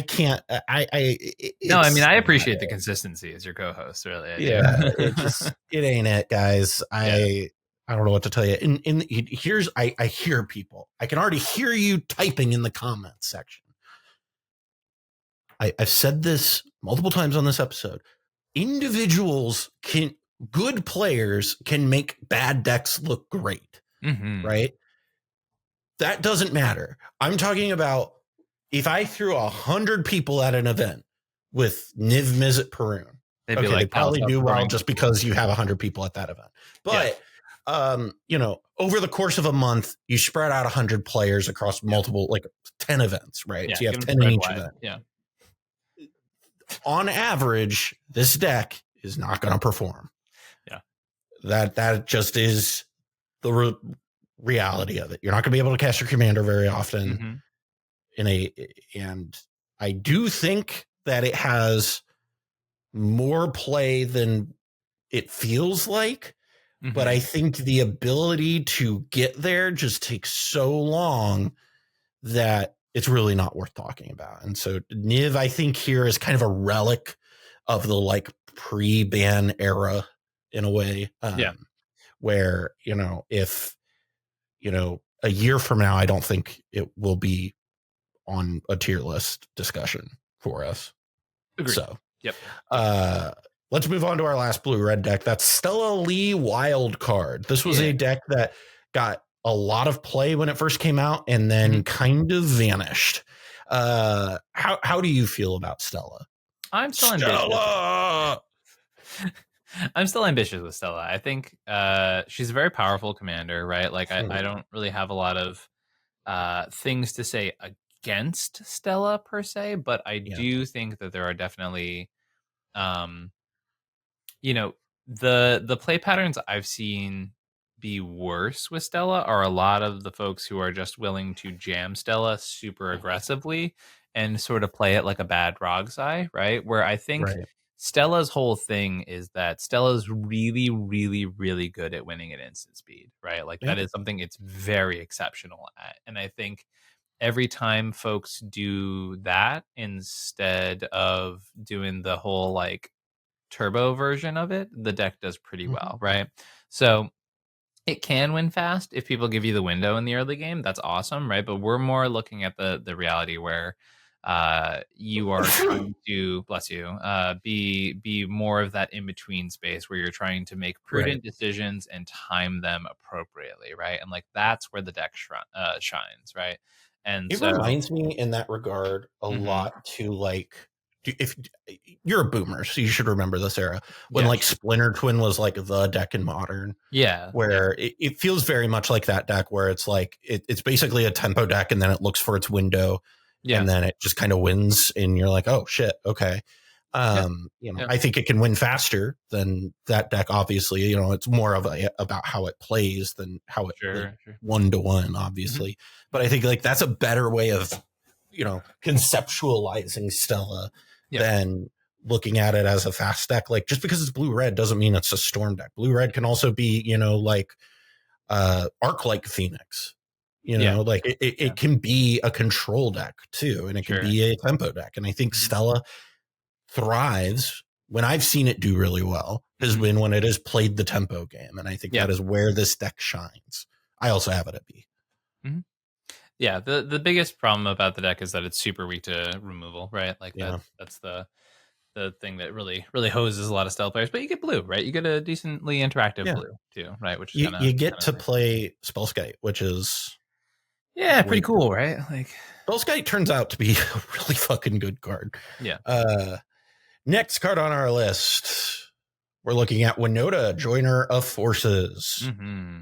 can't. No, I mean, I appreciate the consistency as your co-host, really. Yeah. It ain't it, guys. I don't know what to tell you. I hear people. I can already hear you typing in the comments section. I've said this multiple times on this episode. Good players can make bad decks look great, right? That doesn't matter. I'm talking about if I threw 100 people at an event with Niv-Mizzet Parun. They'd be like, they probably do well just because you have 100 people at that event. But you know, over the course of a month, you spread out 100 players across multiple, like 10 events, right? Yeah, so you have 10 in each event. Yeah. On average, this deck is not going to perform. Yeah. That just is the reality of it. You're not going to be able to cast your commander very often and I do think that it has more play than it feels like. But I think the ability to get there just takes so long that it's really not worth talking about. And so Niv, I think here is kind of a relic of the like pre-ban era in a way. Where, you know, if, you know, a year from now, I don't think it will be on a tier list discussion for us. Agreed. So, yep. Let's move on to our last blue-red deck. That's Stella Lee Wild Card. This was a deck that got a lot of play when it first came out and then kind of vanished. How do you feel about Stella? I'm still ambitious. I'm still ambitious with Stella. I think she's a very powerful commander, right? Like I don't really have a lot of things to say against Stella per se, but I do think that there are definitely you know, the play patterns I've seen be worse with Stella are a lot of the folks who are just willing to jam Stella super aggressively and sort of play it like a bad Rogsai, right? Where I think Stella's whole thing is that Stella's really, really, really good at winning at instant speed, right? Like that is something it's very exceptional at. And I think every time folks do that instead of doing the whole like turbo version of it, the deck does pretty well, right? So it can win fast if people give you the window in the early game. That's awesome, right? But we're more looking at the reality where you are trying to, bless you, be more of that in between space where you're trying to make prudent decisions and time them appropriately, right? And like that's where the deck shines, right? And it reminds me in that regard a lot to like, if you're a boomer, so you should remember this era when like Splinter Twin was like the deck in Modern, where it feels very much like that deck where it's like it's basically a tempo deck and then it looks for its window and then it just kind of wins and you're like, oh shit, okay. I think it can win faster than that deck. Obviously, it's more of about how it plays than how it one-to-one, obviously. But I think like that's a better way of, conceptualizing Stella than looking at it as a fast deck. Like just because it's blue-red doesn't mean it's a storm deck. Blue-red can also be, like Arc-like Phoenix. Like it can be a control deck too, and it can be a tempo deck. And I think Stella thrives when I've seen it do really well has been when it has played the tempo game. And I think that is where this deck shines. I also have it at B. Mm-hmm. Yeah. The biggest problem about the deck is that it's super weak to removal, right? Like that's the thing that really, really hoses a lot of Stella players, but you get blue, right? You get a decently interactive blue too, right? Which is you get to play Spellskite, which is pretty cool, right? Like Spellskite turns out to be a really fucking good card. Yeah. Next card on our list, we're looking at Winota, Joiner of Forces. Mm-hmm.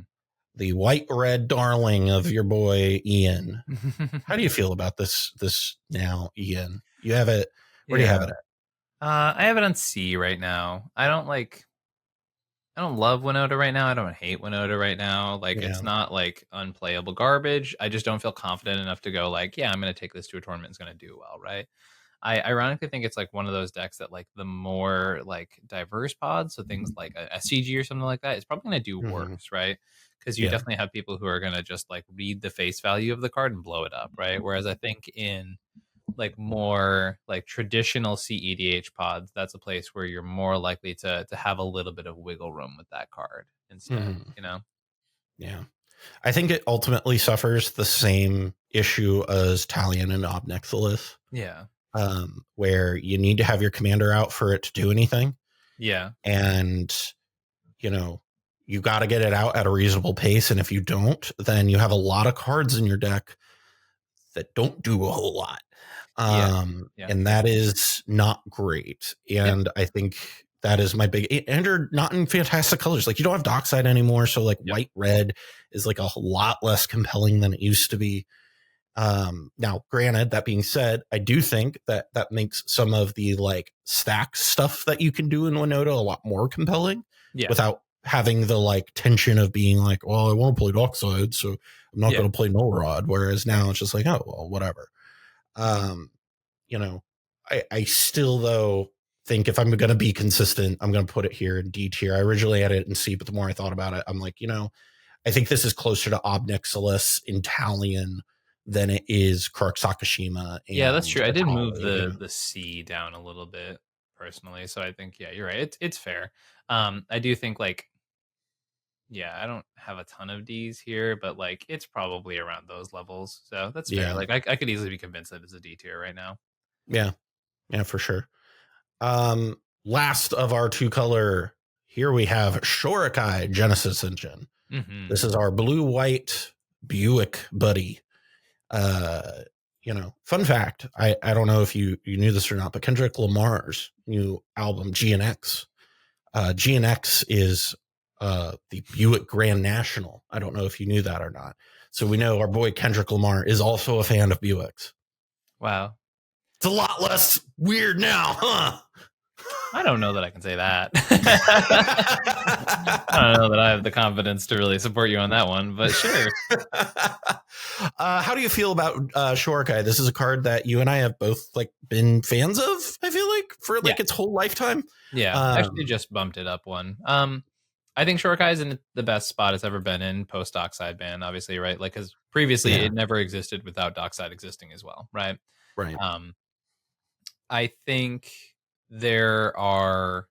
The white-red darling of your boy, Ian. How do you feel about this now, Ian? You have it. Where do you have it at? I have it on C right now. I don't love Winota right now. I don't hate Winota right now. Like it's not like unplayable garbage. I just don't feel confident enough to go like, I'm going to take this to a tournament. It's going to do well, right? I ironically think it's like one of those decks that like the more like diverse pods, so things like a CG or something like that, it's probably going to do worse, right? Because you definitely have people who are going to just like read the face value of the card and blow it up, right? Whereas I think in like more like traditional cEDH pods, that's a place where you're more likely to have a little bit of wiggle room with that card instead, Yeah. I think it ultimately suffers the same issue as Talion and Nixilis. Yeah. Where you need to have your commander out for it to do anything. Yeah. And, you got to get it out at a reasonable pace. And if you don't, then you have a lot of cards in your deck that don't do a whole lot. And that is not great. And I think that is my big, and you're not in fantastic colors. Like you don't have Dockside anymore. So like white, red is like a lot less compelling than it used to be. Now granted, that being said, I do think that makes some of the like stack stuff that you can do in Winota a lot more compelling without having the like tension of being like, well, I want to play Dockside, so I'm not going to play Null Rod. Whereas now it's just like, oh, well, whatever. I still though think if I'm going to be consistent, I'm going to put it here in D tier. I originally had it in C, but the more I thought about it, I'm like, I think this is closer to Nixilis in Talion than it is Krark Sakashima. That's true. I did move the C down a little bit personally. So I think, you're right. It's fair. I do think like, I don't have a ton of D's here, but like it's probably around those levels. So that's fair. Like I could easily be convinced that it's a D tier right now. Yeah, for sure. Last of our two color, here we have Shorikai Genesis Engine. Mm-hmm. This is our blue-white Buick buddy. Fun fact, I don't know if you knew this or not, but Kendrick Lamar's new album, GNX. GNX is the Buick Grand National. I don't know if you knew that or not. So we know our boy Kendrick Lamar is also a fan of Buicks. Wow. It's a lot less weird now, huh? I don't know that I can say that. I don't know that I have the confidence to really support you on that one, but sure. How do you feel about Shorikai? This is a card that you and I have both like been fans of, I feel like, for like its whole lifetime. Yeah, actually just bumped it up one. I think Shorikai is in the best spot it's ever been in post Dockside ban, obviously, right? Like, because previously it never existed without Dockside existing as well, right? Right. I think there are,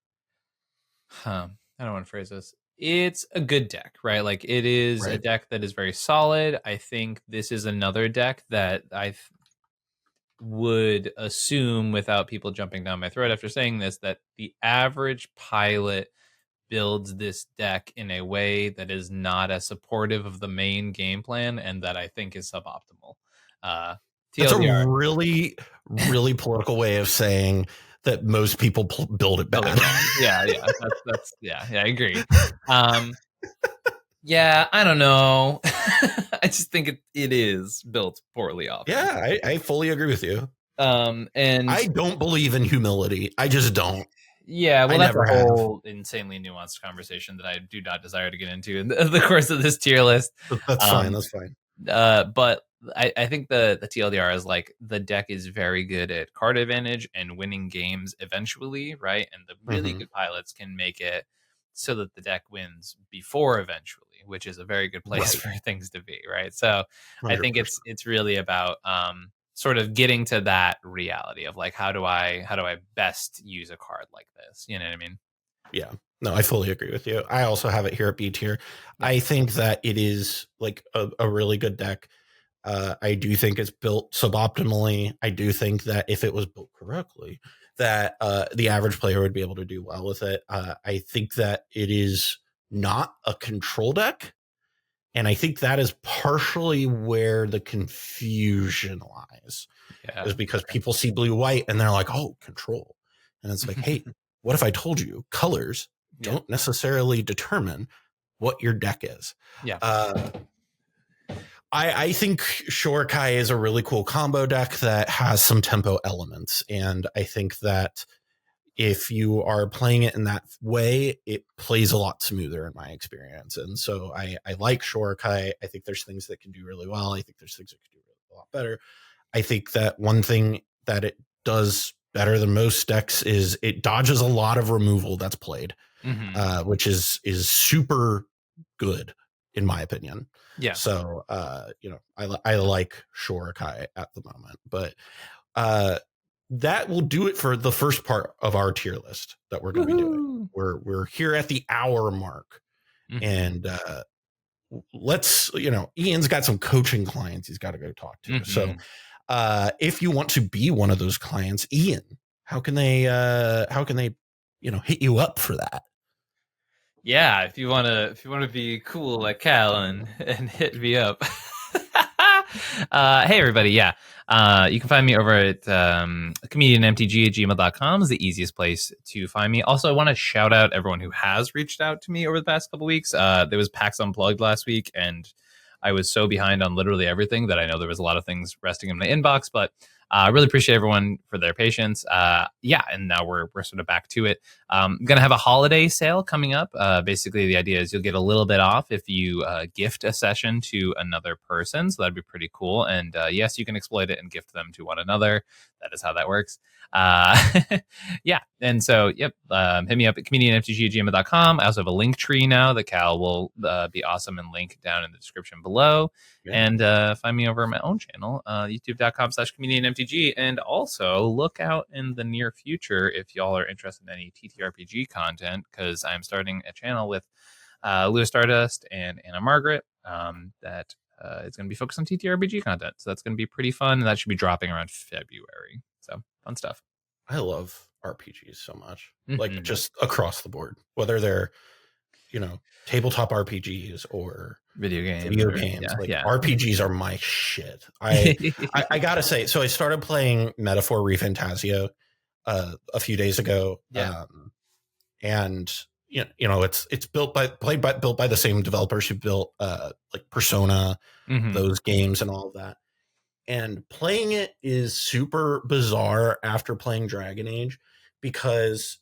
I don't want to phrase this. It's a good deck, right? Like it is a deck that is very solid. I think this is another deck that I would assume, without people jumping down my throat after saying this, that the average pilot builds this deck in a way that is not as supportive of the main game plan, and that I think is suboptimal. That's a really, really political way of saying that most people build it bad. That's I agree. I don't know. I just think it is built poorly off. Yeah, I fully agree with you. And I don't believe in humility. I just don't. Yeah, well, I that's never a whole insanely nuanced conversation that I do not desire to get into in the course of this tier list. That's fine. That's fine. But I think the TLDR is like the deck is very good at card advantage and winning games eventually, right? And the really good pilots can make it so that the deck wins before eventually, which is a very good place for things to be, right? So 100%. I think it's really about sort of getting to that reality of like how do I best use a card like this? You know what I mean? Yeah. No, I fully agree with you. I also have it here at B tier. Yeah. I think that it is like a really good deck. I do think it's built suboptimally. I do think that if it was built correctly, that the average player would be able to do well with it. I think that it is not a control deck. And I think that is partially where the confusion lies. Yeah, is because people see blue-white and they're like, oh, control. And it's like, hey, what if I told you colors don't necessarily determine what your deck is? Yeah. I think Shorikai is a really cool combo deck that has some tempo elements. And I think that if you are playing it in that way, it plays a lot smoother in my experience. And so I like Shorikai. I think there's things that can do really well. I think there's things that can do a lot better. I think that one thing that it does better than most decks is it dodges a lot of removal that's played, which is super good in my opinion. Yeah. So, I like Shorikai at the moment, but that will do it for the first part of our tier list that we're going to be doing. We're here at the hour mark, and let's, Ian's got some coaching clients he's got to go talk to. So if you want to be one of those clients, Ian, how can they hit you up for that? Yeah, if you want to be cool like Cal and hit me up. Hey everybody, you can find me over at ComedIanMTG@gmail.com is the easiest place to find me. Also, I want to shout out everyone who has reached out to me over the past couple weeks. There was PAX Unplugged last week, and I was so behind on literally everything that I know there was a lot of things resting in my inbox, but I really appreciate everyone for their patience. And now we're sort of back to it. I'm going to have a holiday sale coming up. Basically, the idea is you'll get a little bit off if you gift a session to another person. So that'd be pretty cool. And yes, you can exploit it and gift them to one another. That is how that works. And so, hit me up at ComedIanMTG@gmail.com. I also have a link tree now that Cal will be awesome and link down in the description below. Yeah. And find me over at my own channel, youtube.com/ComedIanMTG. And also look out in the near future if y'all are interested in any TTRPG content, because I'm starting a channel with Lewis Stardust and Anna Margaret that is going to be focused on TTRPG content. So that's going to be pretty fun. And that should be dropping around February. So fun stuff. I love RPGs so much, like just across the board, whether they're, tabletop RPGs or video games. RPGs are my shit. I gotta say, so I started playing Metaphor ReFantazio a few days ago. And it's built by the same developers who built like Persona, those games and all of that. And playing it is super bizarre after playing Dragon Age, because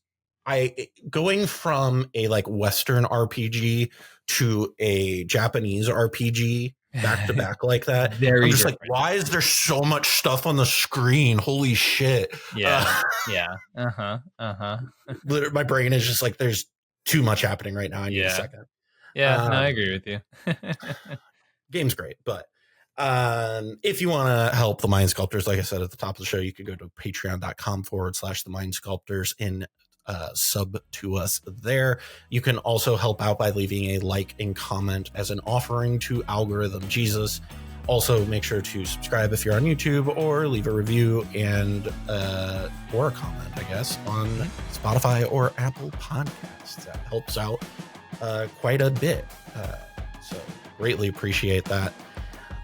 going from a like Western RPG to a Japanese RPG back to back like that. I'm just different. Like, why is there so much stuff on the screen? Holy shit. My brain is just like, there's too much happening right now. I need a second. I agree with you. Game's great, but if you want to help the Mind Sculptors, like I said at the top of the show, you can go to patreon.com/the Mind Sculptors and sub to us there. You can also help out by leaving a like and comment as an offering to Algorithm Jesus. Also, make sure to subscribe if you're on YouTube, or leave a review and or a comment, I guess, on Spotify or Apple Podcasts. That helps out quite a bit. So greatly appreciate that.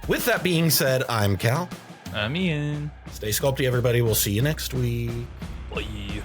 With that being said, I'm Cal. I'm Ian. Stay sculpty, everybody. We'll see you next week. Bye.